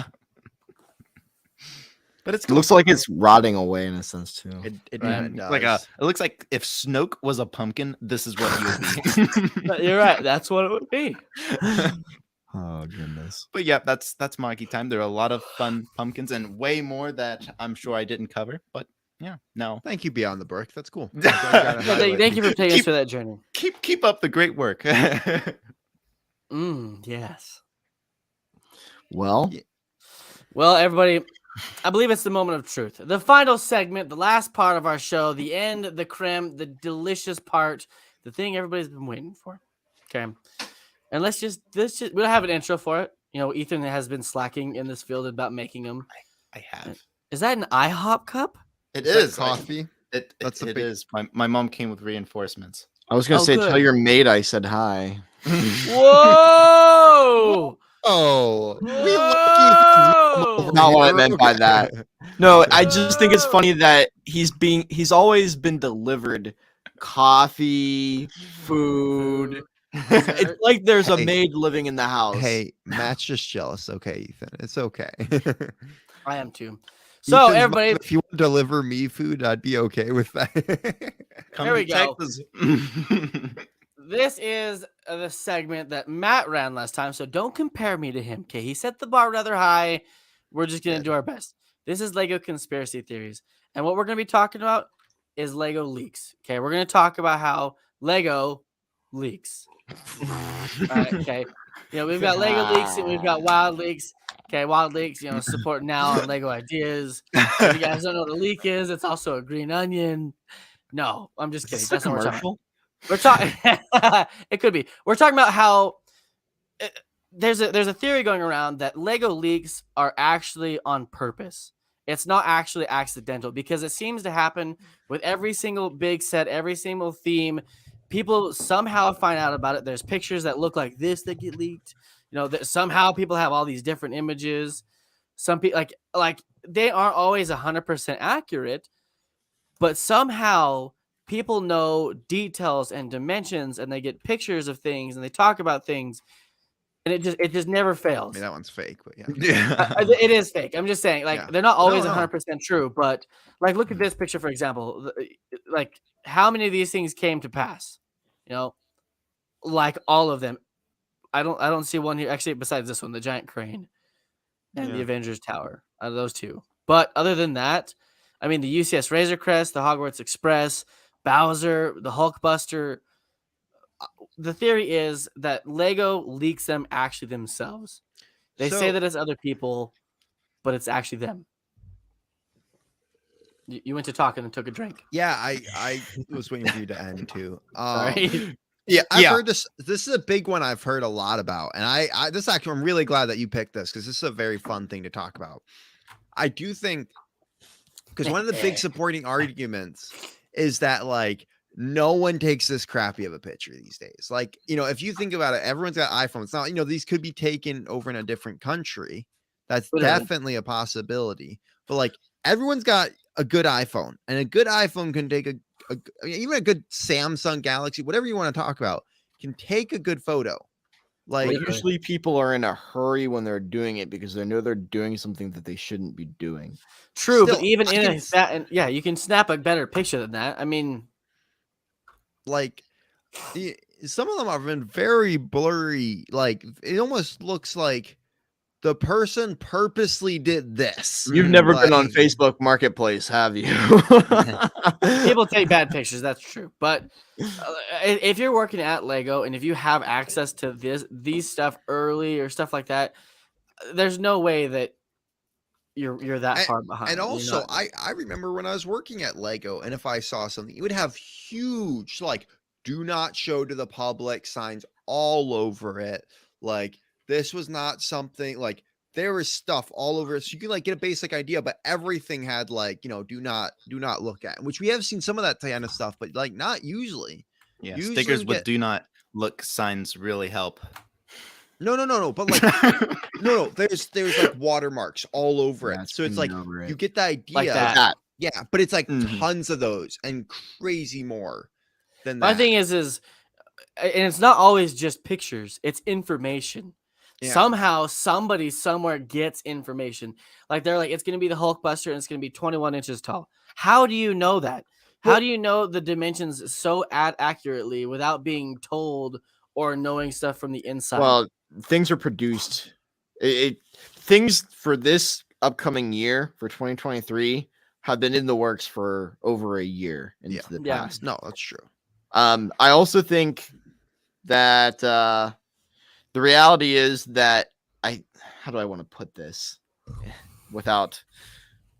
But It looks like it's rotting away in a sense too. It Right. looks like it looks like if Snoke was a pumpkin, this is what he would be. You're right. That's what it would be. Oh goodness. But yeah, that's Monkey Time. There are a lot of fun pumpkins and way more that I'm sure I didn't cover. But yeah, no. Thank you, Beyond the Brick. That's cool. Well, thank you for taking us through that journey. Keep up the great work. Yes. Well, Well, everybody, I believe it's the moment of truth. The final segment, the last part of our show, the end, the creme, the delicious part, the thing everybody's been waiting for. Okay. And let's just we don't have an intro for it. You know, Ethan has been slacking in this field about making them. I have. Is that an IHOP cup? It Is that is coffee. It That's the it big- is. My mom came with reinforcements. I was gonna Oh, say, good. tell your maid I said hi. Whoa! Oh, Whoa! Not what I meant by that. No, I just think it's funny that he's always been delivered coffee, food. It's like there's a Hey. maid living in the house. Hey, Matt's just jealous. Okay, Ethan, it's okay. I am too. So Ethan's everybody, mom, if you want to deliver me food, I'd be okay with that. Come There we to go. Texas. this is the segment that Matt ran last time, so don't compare me to him. Okay, he set the bar rather high. We're just gonna do our best. This is Lego conspiracy theories, and what we're gonna be talking about is Lego leaks. Okay, we're gonna talk about how Lego leaks. All right, okay. You know, we've got Lego leaks and we've got Wild leaks. Okay, Wild leaks, you know, support now on Lego ideas. If you guys don't know what a leak is, it's also a green onion. No, I'm just kidding. That's not what we're talking about. We're talking. It could be. We're talking about how there's a theory going around that Lego leaks are actually on purpose. It's not actually accidental because it seems to happen with every single big set, every single theme. People somehow find out about it. There's pictures that look like this that get leaked. You know, that somehow people have all these different images. Some people like they aren't always 100% accurate, but somehow people know details and dimensions, and they get pictures of things, and they talk about things, and it just never I fails. mean, that one's fake, but yeah. Yeah. It is fake. I'm just saying, like, Yeah. they're not always No. 100% true, but like, look at this picture, for example. Like, how many of these things came to pass? You know, like all of them. I don't see one here. Actually, besides this one, the giant crane and the Yeah. Avengers Tower. Out of those two, but other than that, I mean, the UCS Razor Crest, the Hogwarts Express, Bowser, the Hulkbuster. The theory is that Lego leaks them actually themselves. They say So- that it's other people, but it's actually them. You went to talk and then took a drink. Yeah, I was waiting for you to end too. Sorry. Yeah, I've Yeah. heard this. This is a big one I've heard a lot about, and I this actually I'm really glad that you picked this because this is a very fun thing to talk about. I do think because one of the big supporting arguments is that like no one takes this crappy of a picture these days. Like, you know, if you think about it, everyone's got iPhones. It's not, you know, these could be taken over in a different country. That's Literally. definitely a possibility. But like everyone's got a good iPhone, and a good iPhone can take even a good Samsung Galaxy, whatever you want to talk about, can take a good photo. Like, But usually people are in a hurry when they're doing it because they know they're doing something that they shouldn't be doing. True, Still, but even I in can that, and yeah, you can snap a better picture than that. I mean, like some of them have been very blurry. Like, it almost looks like the person purposely did this. You've never been on Like- Facebook Marketplace, have you? people take bad pictures. That's true. But if you're working at Lego and if you have access to these stuff early or stuff like that, there's no way that you're that far behind. And You're also, not. I remember when I was working at Lego, and if I saw something, it would have huge, like, do not show to the public signs all over it. Like, this was not something like there was stuff all over, so you can like get a basic idea, but everything had like, you know, do not look at, which we have seen some of that kind of stuff, but like not usually. Yeah, Usually stickers we with get do not look signs really help. no, but like no, there's like watermarks all over it, so it's like over you get the idea, Like that. that. yeah, but it's like Mhm. tons of those and crazy more than My that. thing is, and it's not always just pictures; it's information. Yeah. Somehow, somebody somewhere gets information. Like they're like, it's going to be the Hulkbuster, and it's going to be 21 inches tall. How do you know that? How Well- do you know the dimensions so accurately without being told or knowing stuff from the inside? Well, things are produced. Things for this upcoming year for 2023 have been in the works for over a year into Yeah. the Yeah. past. No, that's true. I also think that the reality is that how do I want to put this without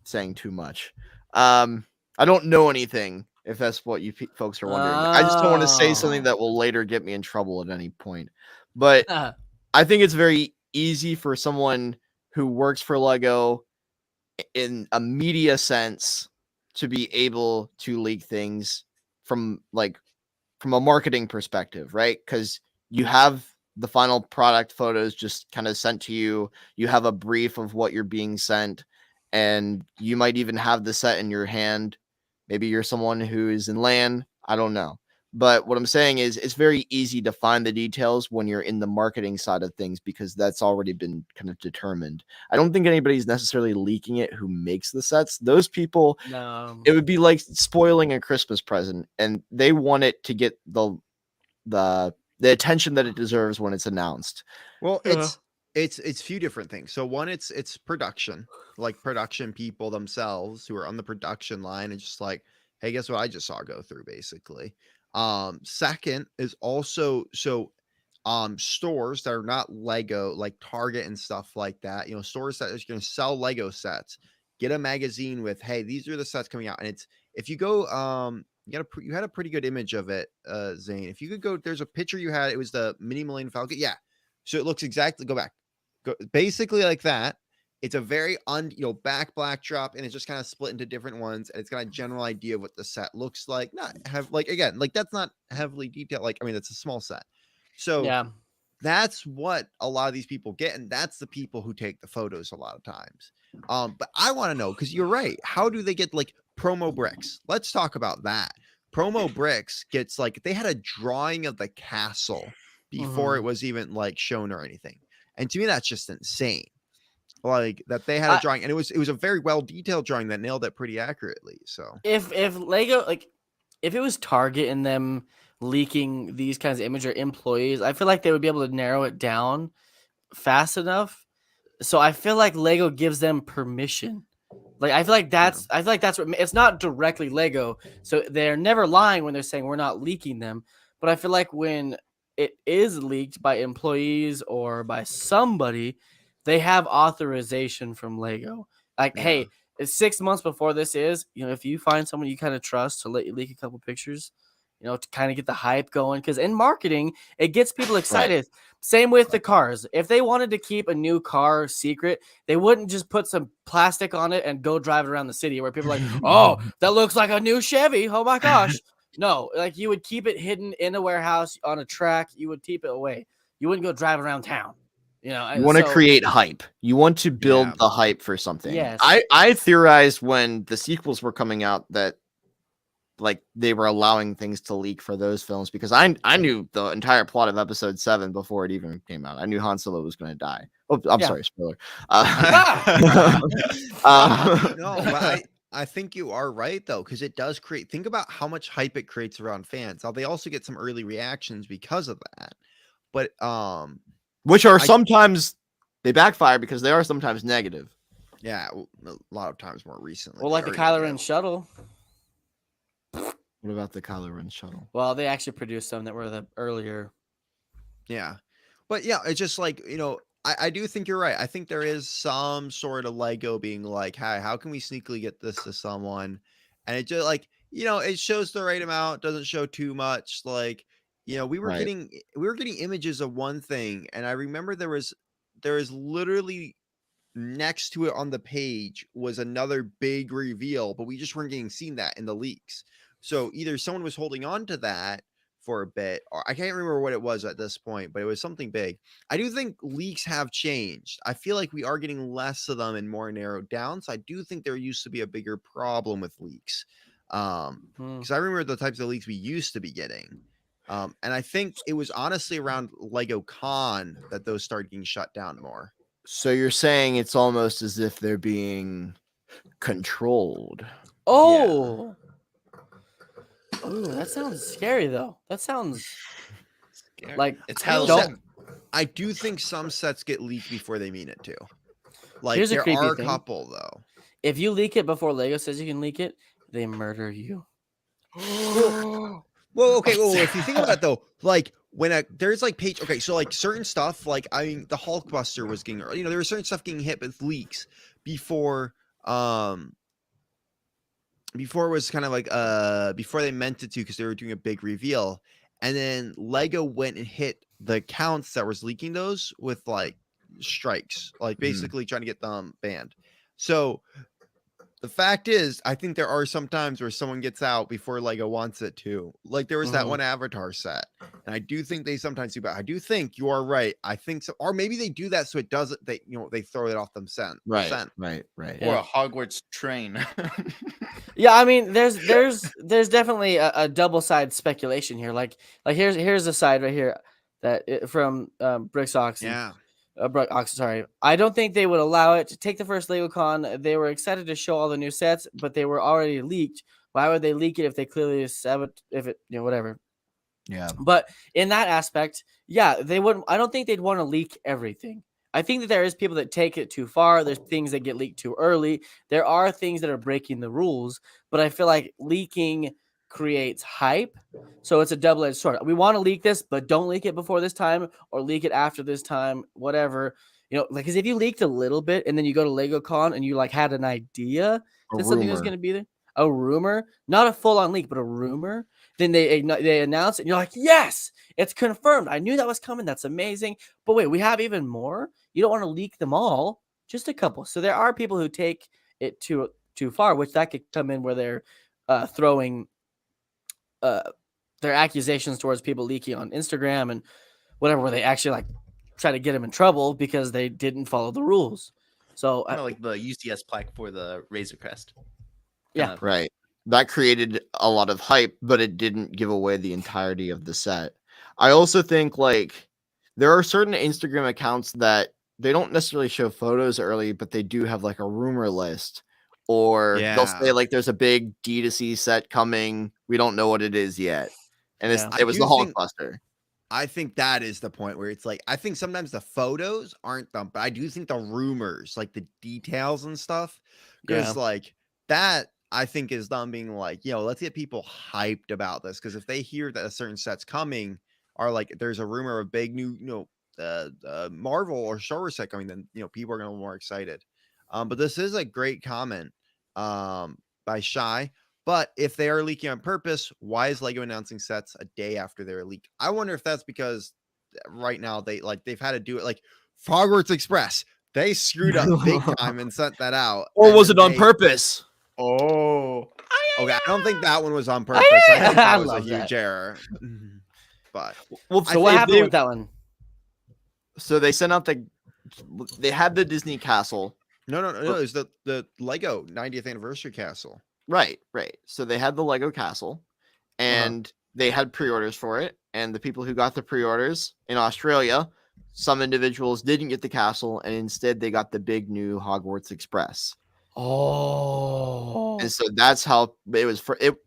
saying too much? I don't know anything, if that's what you folks are wondering. I just don't want to say something Oh. that will later get me in trouble at any point. But I think it's very easy for someone who works for Lego in a media sense to be able to leak things from a marketing perspective, right? Because you have the final product photos just kind of sent to you. You have a brief of what you're being sent, and you might even have the set in your hand. Maybe you're someone who is in LAN. I don't know. But what I'm saying is it's very easy to find the details when you're in the marketing side of things because that's already been kind of determined. I don't think anybody's necessarily leaking it who makes the sets. Those people, No. it would be like spoiling a Christmas present, and they want it to get the attention that it deserves when it's announced. Well, Yeah. it's few different things. So one, it's production, like production people themselves who are on the production line and just like, hey, guess what I just saw go through, basically. Second is also stores that are not Lego, like Target and stuff like that, you know, stores that are going to sell Lego sets, get a magazine with, hey, these are the sets coming out. And it's, if you go, you had a pretty good image of it, Zane. If you could go, there's a picture you had, it was the Mini Millennium Falcon. Yeah. So it looks exactly, go basically like that. It's a very back black drop, and it's just kind of split into different ones, and it's got a general idea of what the set looks like. Not have like, again, like that's not heavily detailed. Like, I mean, it's a small set. So Yeah. that's what a lot of these people get, and that's the people who take the photos a lot of times. But I want to know, because you're right, how do they get like promo bricks? Let's talk about that. Promo bricks gets like, they had a drawing of the castle before it was even like shown or anything. And to me, that's just insane. Like that they had a drawing, and it was a very well detailed drawing that nailed it pretty accurately. So If Lego, like, if it was Target and them leaking these kinds of image or employees, I feel like they would be able to narrow it down fast enough. So I feel like Lego gives them permission. Like I feel like that's what, it's not directly Lego, so they're never lying when they're saying we're not leaking them. But I feel like when it is leaked by employees or by somebody, they have authorization from Lego. Like, hey, it's 6 months before this is, if you find someone you kind of trust to let you leak a couple pictures, to kind of get the hype going. Because in marketing, it gets people excited. Right. Same with the cars. If they wanted to keep a new car secret, they wouldn't just put some plastic on it and go drive it around the city where people are like, oh, that looks like a new Chevy. Oh my gosh. No, like you would keep it hidden in a warehouse on a track. You would keep it away. You wouldn't go drive around town. You want to create hype. You want to build the hype for something. Yes. I theorized when the sequels were coming out that like they were allowing things to leak for those films because I knew the entire plot of episode 7 before it even came out. I knew Han Solo was going to die. Oh, I'm sorry, spoiler. No, but I think you are right though, because it does create. Think about how much hype it creates around fans. Now they also get some early reactions because of that, but which are sometimes they backfire because they are sometimes negative. Yeah, a lot of times more recently. Well, like the Kylo Ren shuttle. What about the Kylo Ren shuttle? Well, they actually produced some that were the earlier. Yeah, but yeah, it's just like, I do think you're right. I think there is some sort of Lego being like, hey, how can we sneakily get this to someone? And it just like, it shows the right amount, doesn't show too much. Like, we were getting images of one thing, and I remember there is literally next to it on the page was another big reveal, but we just weren't getting seen that in the leaks. So either someone was holding on to that for a bit, or I can't remember what it was at this point, but it was something big. I do think leaks have changed. I feel like we are getting less of them and more narrowed down. So I do think there used to be a bigger problem with leaks. Because I remember the types of leaks we used to be getting. And I think it was honestly around Lego Con that those started getting shut down more. So you're saying it's almost as if they're being controlled. Oh. Ooh, that sounds scary though. That sounds Scary. like It's Halloween. I do think some sets get leaked before they mean it to. Like Here's a there creepy are a thing. couple though. If you leak it before Lego says you can leak it, they murder you. Well, okay. Well, if you think about it though, like when there's like page, okay, so like certain stuff, like I mean, the Hulkbuster was getting, there was certain stuff getting hit with leaks before it was kind of like before they meant it to, because they were doing a big reveal, and then Lego went and hit the accounts that was leaking those with like strikes, like basically trying to get them banned. So the fact is, I think there are some times where someone gets out before Lego wants it to. Like there was that one Avatar set, and I do think they sometimes do. But I do think you are right. I think so, or maybe they do that so it doesn't. They they throw it off them scent. Right. Or a Hogwarts train. Yeah, I mean, there's definitely a double-sided speculation here. Like here's a side right here that from Bricks Ox. Yeah. Sorry. I don't think they would allow it to take the first Lego Con. They were excited to show all the new sets, but they were already leaked. Why would they leak it if they clearly whatever. Yeah. But in that aspect, yeah, they wouldn't. I don't think they'd want to leak everything. I think that there is people that take it too far. There's things that get leaked too early. There are things that are breaking the rules, but I feel like leaking creates hype. So it's a double-edged sword. We want to leak this, but don't leak it before this time or leak it after this time, whatever. Like, because if you leaked a little bit and then you go to Lego Con and you like had an idea that something was going to be there, a rumor, not a full-on leak, but a rumor, then they announce it and you're like, yes, it's confirmed. I knew that was coming. That's amazing. But wait, we have even more. You don't want to leak them all, just a couple. So there are people who take it too far, which that could come in where they're throwing their accusations towards people leaking on Instagram and whatever, where they actually like try to get them in trouble because they didn't follow the rules. So Kind of like the UCS plaque for the Razor Crest. Yeah. Right. That created a lot of hype, but it didn't give away the entirety of the set. I also think like there are certain Instagram accounts that they don't necessarily show photos early, but they do have like a rumor list, or they'll say like there's a big D2C set coming. We don't know what it is yet. And it was the Hulkbuster. I think that is the point where it's like, I think sometimes the photos aren't them, but I do think the rumors, like the details and stuff, because like that I think is them being like, let's get people hyped about this. Because if they hear that a certain set's coming, or like there's a rumor of a big new, Marvel or Star Wars set coming, then people are gonna be more excited. But this is a great comment by Shy. But if they are leaking on purpose, why is Lego announcing sets a day after they're leaked? I wonder if that's because right now they've had to do it like Hogwarts Express. They screwed up big time and sent that out. Or was it on purpose? Oh, okay. I don't think that one was on purpose. I think that was a huge error. But so what happened with that one? So they sent out they had the Disney castle. No. It was the Lego 90th anniversary castle. Right. So they had the Lego castle, and they had pre-orders for it. And the people who got the pre-orders in Australia, some individuals didn't get the castle, and instead they got the big new Hogwarts Express. Oh. And so that's how it was.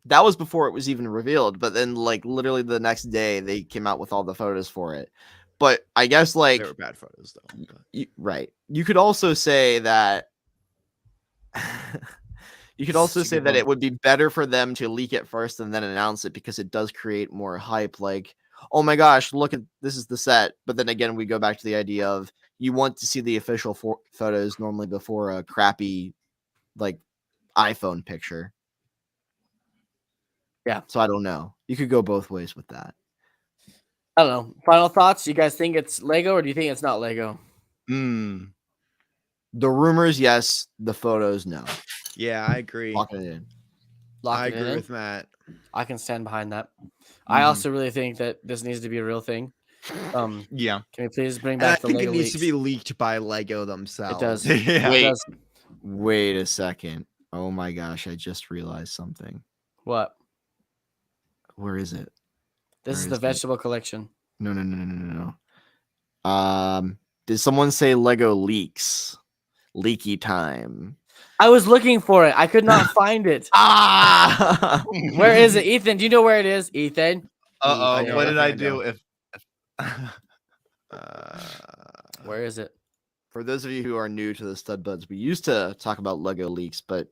That was before it was even revealed. But then, like literally the next day, they came out with all the photos for it. But I guess like they were bad photos though. Right. You could also say that. You could also say that it would be better for them to leak it first and then announce it, because it does create more hype. Like, oh my gosh, look at this is the set. But then again, we go back to the idea of you want to see the official photos normally before a crappy like iPhone picture. Yeah. So I don't know. You could go both ways with that. I don't know. Final thoughts? You guys think it's Lego or do you think it's not Lego? The rumors, yes. The photos, no. Yeah, I agree. Lock it in. I Locking it agree in. with Matt. I can stand behind that. I also really think that this needs to be a real thing. Yeah. Can we please bring And I back the think Lego it needs to be leaks? leaked by Lego themselves. It does. Yeah. It Wait. does. Wait a second. Oh my gosh! I just realized something. What? Where is it? This Where is the is it? vegetable collection. No. Did someone say Lego leaks? Leaky time. I was looking for it. I could not find it. Ah! Where is it, Ethan? Do you know where it is, Ethan? Uh-oh. know, What I did I think I know. do if Where is it? For those of you who are new to the Stud Buds, we used to talk about Lego leaks, but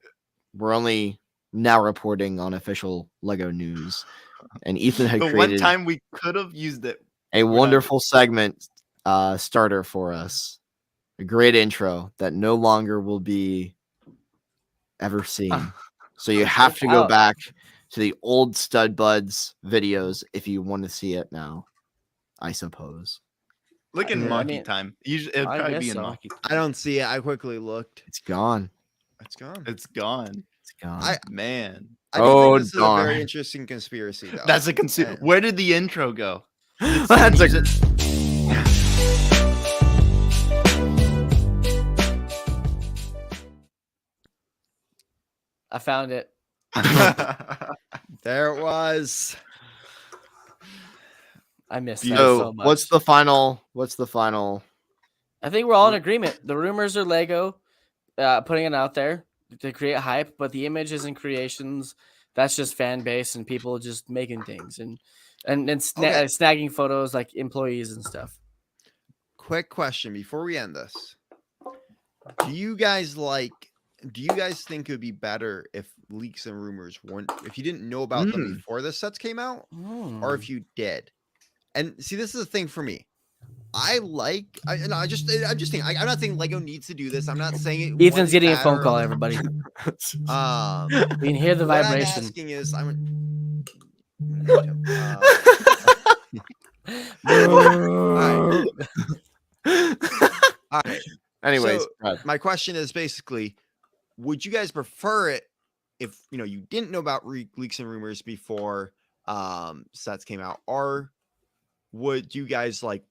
we're only now reporting on official Lego news. And Ethan had the one created time we could have used it? a not- wonderful segment starter for us. A great intro that no longer will be ever seen. So you have to go out. back to the old Stud Buds videos if you want to see it now, I suppose. Look in Yeah, I monkey mean, time. Usually it'd I probably guess be in so. monkey I time. don't see it. I quickly looked. It's gone. It's gone. It's gone. It's gone. Man. I do Oh, think this is a darn. very interesting conspiracy, though. That's a And- Where did the intro go? That's Use a it- I found it. There it was. I missed that so. so much. What's the final? What's the final? I think we're all in agreement. The rumors are Lego putting it out there to create hype, but the images and creations, that's just fan base and people just making things and Okay. snagging photos like employees and stuff. Quick question before we end this. Do you guys think it would be better if leaks and rumors weren't, if you didn't know about them before the sets came out, or if you did? And see, this is the thing for me. I'm not saying Lego needs to do this. I'm not saying it. Ethan's one's getting a bad phone or call, other. everybody. You can hear the what vibration. I'm asking is, all right. Anyways, So, my question is basically, would you guys prefer it if you didn't know about leaks and rumors before sets came out, or do you guys like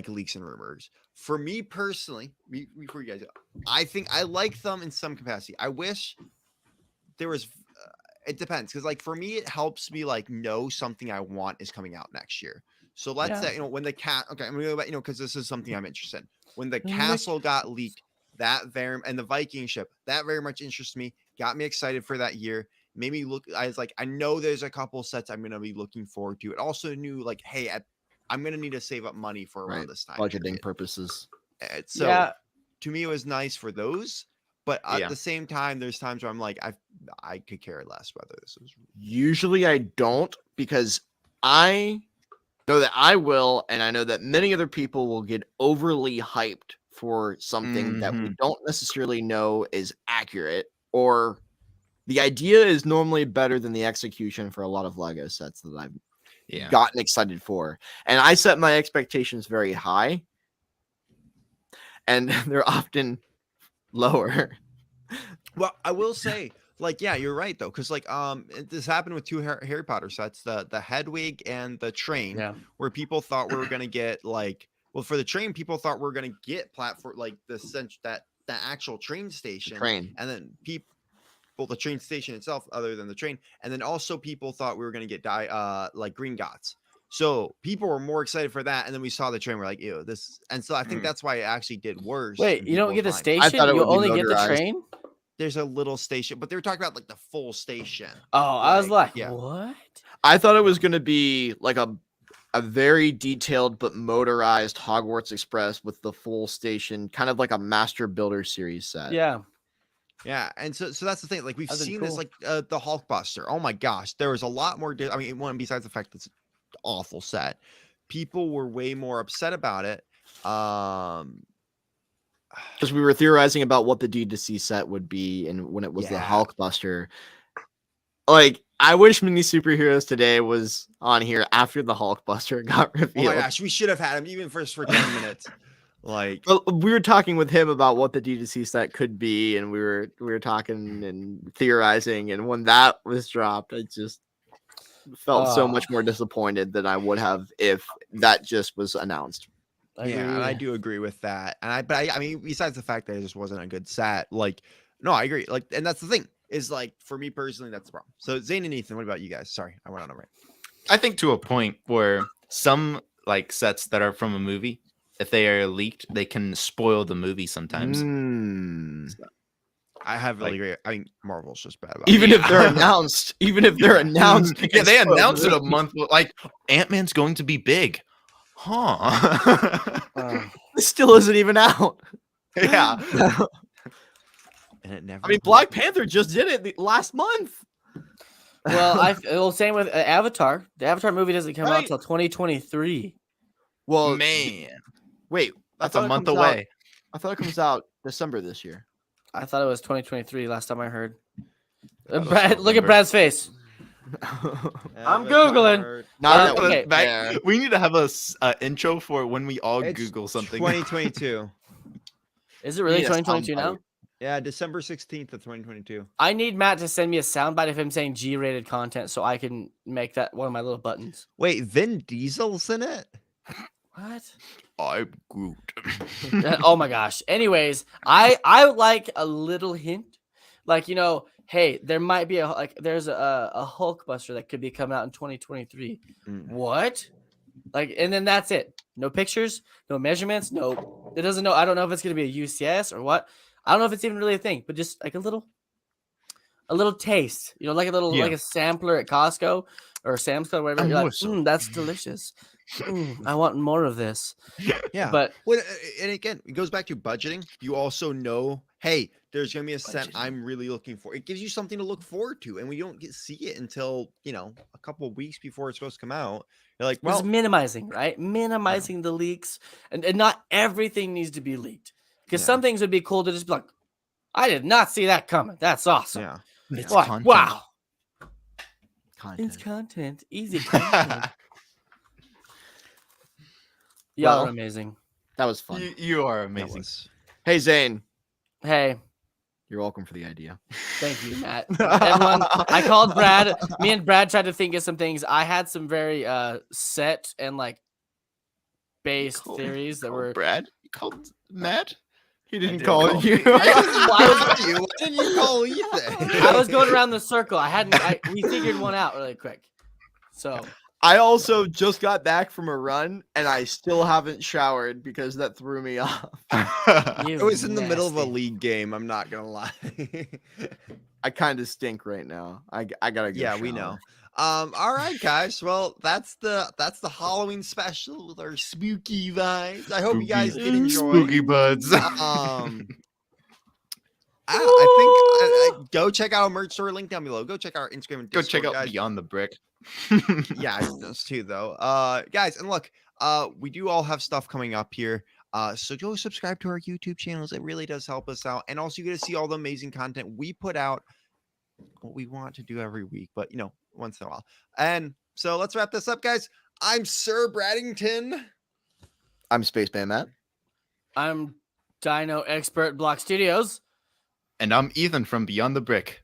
leaks and rumors? For me personally, before you guys go, I think I like them in some capacity. I wish there was it depends, because like for me it helps me like know something I want is coming out next year. So let's say when the okay, I'm gonna go back, because this is something I'm interested in. When the castle got leaked, and the Viking ship, that very much interests me, got me excited for that year. Made me look. I was like, I know there's a couple sets I'm gonna be looking forward to. It also knew like, hey, I'm gonna need to save up money for around this time. budgeting period. purposes. So to me, it was nice for those. But at Yeah. the same time, there's times where I'm like, I could care less whether this was. Usually I don't, because I know that I will, and I know that many other people will get overly hyped for something that we don't necessarily know is accurate, or the idea is normally better than the execution for a lot of Lego sets that I've gotten excited for. And I set my expectations very high, and they're often lower. Well, I will say, like, yeah, you're right though, because like this happened with two Harry Potter sets, the Hedwig and the Train, where people thought we were gonna get like, well, for the Train, people thought we were gonna get platform like the actual train station, and then the train station itself, other than the train, and then also people thought we were gonna get like Green Gots. So people were more excited for that, and then we saw the train. We're like, ew, this. And so I think that's why it actually did worse. Wait, you don't get the people's minds. station? I thought it You would be only get the motorized. train? There's a little station, but they were talking about like the full station. Oh, I was like, yeah. what? I thought it was going to be like a very detailed but motorized Hogwarts Express with the full station, kind of like a Master Builder series set. Yeah. Yeah, and so that's the thing. Like we've That'd be seen this, cool. like the Hulkbuster. Oh my gosh, there was a lot more. I mean, one besides the fact that it's an awful set, people were way more upset about it. Because we were theorizing about what the D2C set would be, and when it was the Hulkbuster. Like, I wish Mini Superheroes Today was on here after the Hulkbuster got Oh revealed. my gosh, we should have had him even for 10 minutes. Like, Well, we were talking with him about what the D2C set could be, and we were talking and theorizing. And when that was dropped, I just felt so much more disappointed than I would have if that just was announced. yeah, and I do agree with that. And I mean, besides the fact that it just wasn't a good set, like, no, I agree. Like, and that's the thing is, like, for me personally, that's the problem. So Zane and Ethan, what about you guys? Sorry, I went on a rant. I think to a point where some like sets that are from a movie, if they are leaked, they can spoil the movie sometimes. I have really Like- great. I mean, Marvel's just bad about Even it. if they're announced, Yeah, they announced it a month. Like Ant-Man's going to be big, huh? it still isn't even out. Yeah. And it never. I mean, Black Panther just did it last month. Well, same with Avatar. The Avatar movie doesn't come out Right. until 2023. Well, Man, wait, that's thought a it month comes out- away. I thought it comes out December this year. I thought it was 2023 last time I heard. thought it was Brad, look at November. Brad's face. I'm Googling. Not Okay. We need to have a intro for when we all It's Google something. 2022. Is it really Need a 2022 now? soundbite. Yeah, December 16th of 2022. I need Matt to send me a soundbite of him saying G-rated content so I can make that one of my little buttons. Wait, Vin Diesel's in it? What? I'm Groot. Oh my gosh. Anyways, I would like a little hint, like, hey, there might be there's a Hulkbuster that could be coming out in 2023. Mm. What? Like, and then that's it. No pictures, no measurements, no. It doesn't know. I don't know if it's gonna be a UCS or what. I don't know if it's even really a thing, but just like a little taste, like a little like a sampler at Costco or Sam's Club, whatever. You're like, that's delicious. I want more of this. Yeah. But Well, and again, it goes back to budgeting. You also know, hey, there's going to be a set I'm really looking for. It gives you something to look forward to. And we don't see it until, a couple of weeks before it's supposed to come out. You're like, well, it's minimizing, right? Minimizing the leaks. And not everything needs to be leaked. Because some things would be cool to just be like, I did not see that coming. That's awesome. yeah. It's Like, content. wow. Content. It's content. Easy content. Y'all Well, are amazing. That was fun. You are That amazing. was- Hey Zane, Hey, you're welcome for the idea. thank you, Matt. Everyone, I called Brad. Me and Brad tried to think of some things. I had some very set and based theories that were. Brad. You called Matt. He didn't call call you. Why didn't you call Ethan? I was going around the circle. We figured one out really quick. So I also just got back from a run and I still haven't showered because that threw me off. It was in the middle of a nasty. league game. I'm not going to lie. I kind of stink right now. I gotta go. Yeah, we know. All right, guys. Well, that's the Halloween special with our spooky vibes. I hope you guys did enjoy. Spooky buds. I think go check out our merch store. Link down below. Go check out our Instagram and Go Discord, check out guys. Beyond the Brick. Yeah, those too though. Guys, and look, we do all have stuff coming up here. So go subscribe to our YouTube channels. It really does help us out. And also you get to see all the amazing content we put out. What we want to do every week, but once in a while. And so let's wrap this up, guys. I'm Sir Braddington. I'm Spaceman Matt. I'm Dino Expert Block Studios. And I'm Ethan from Beyond the Brick.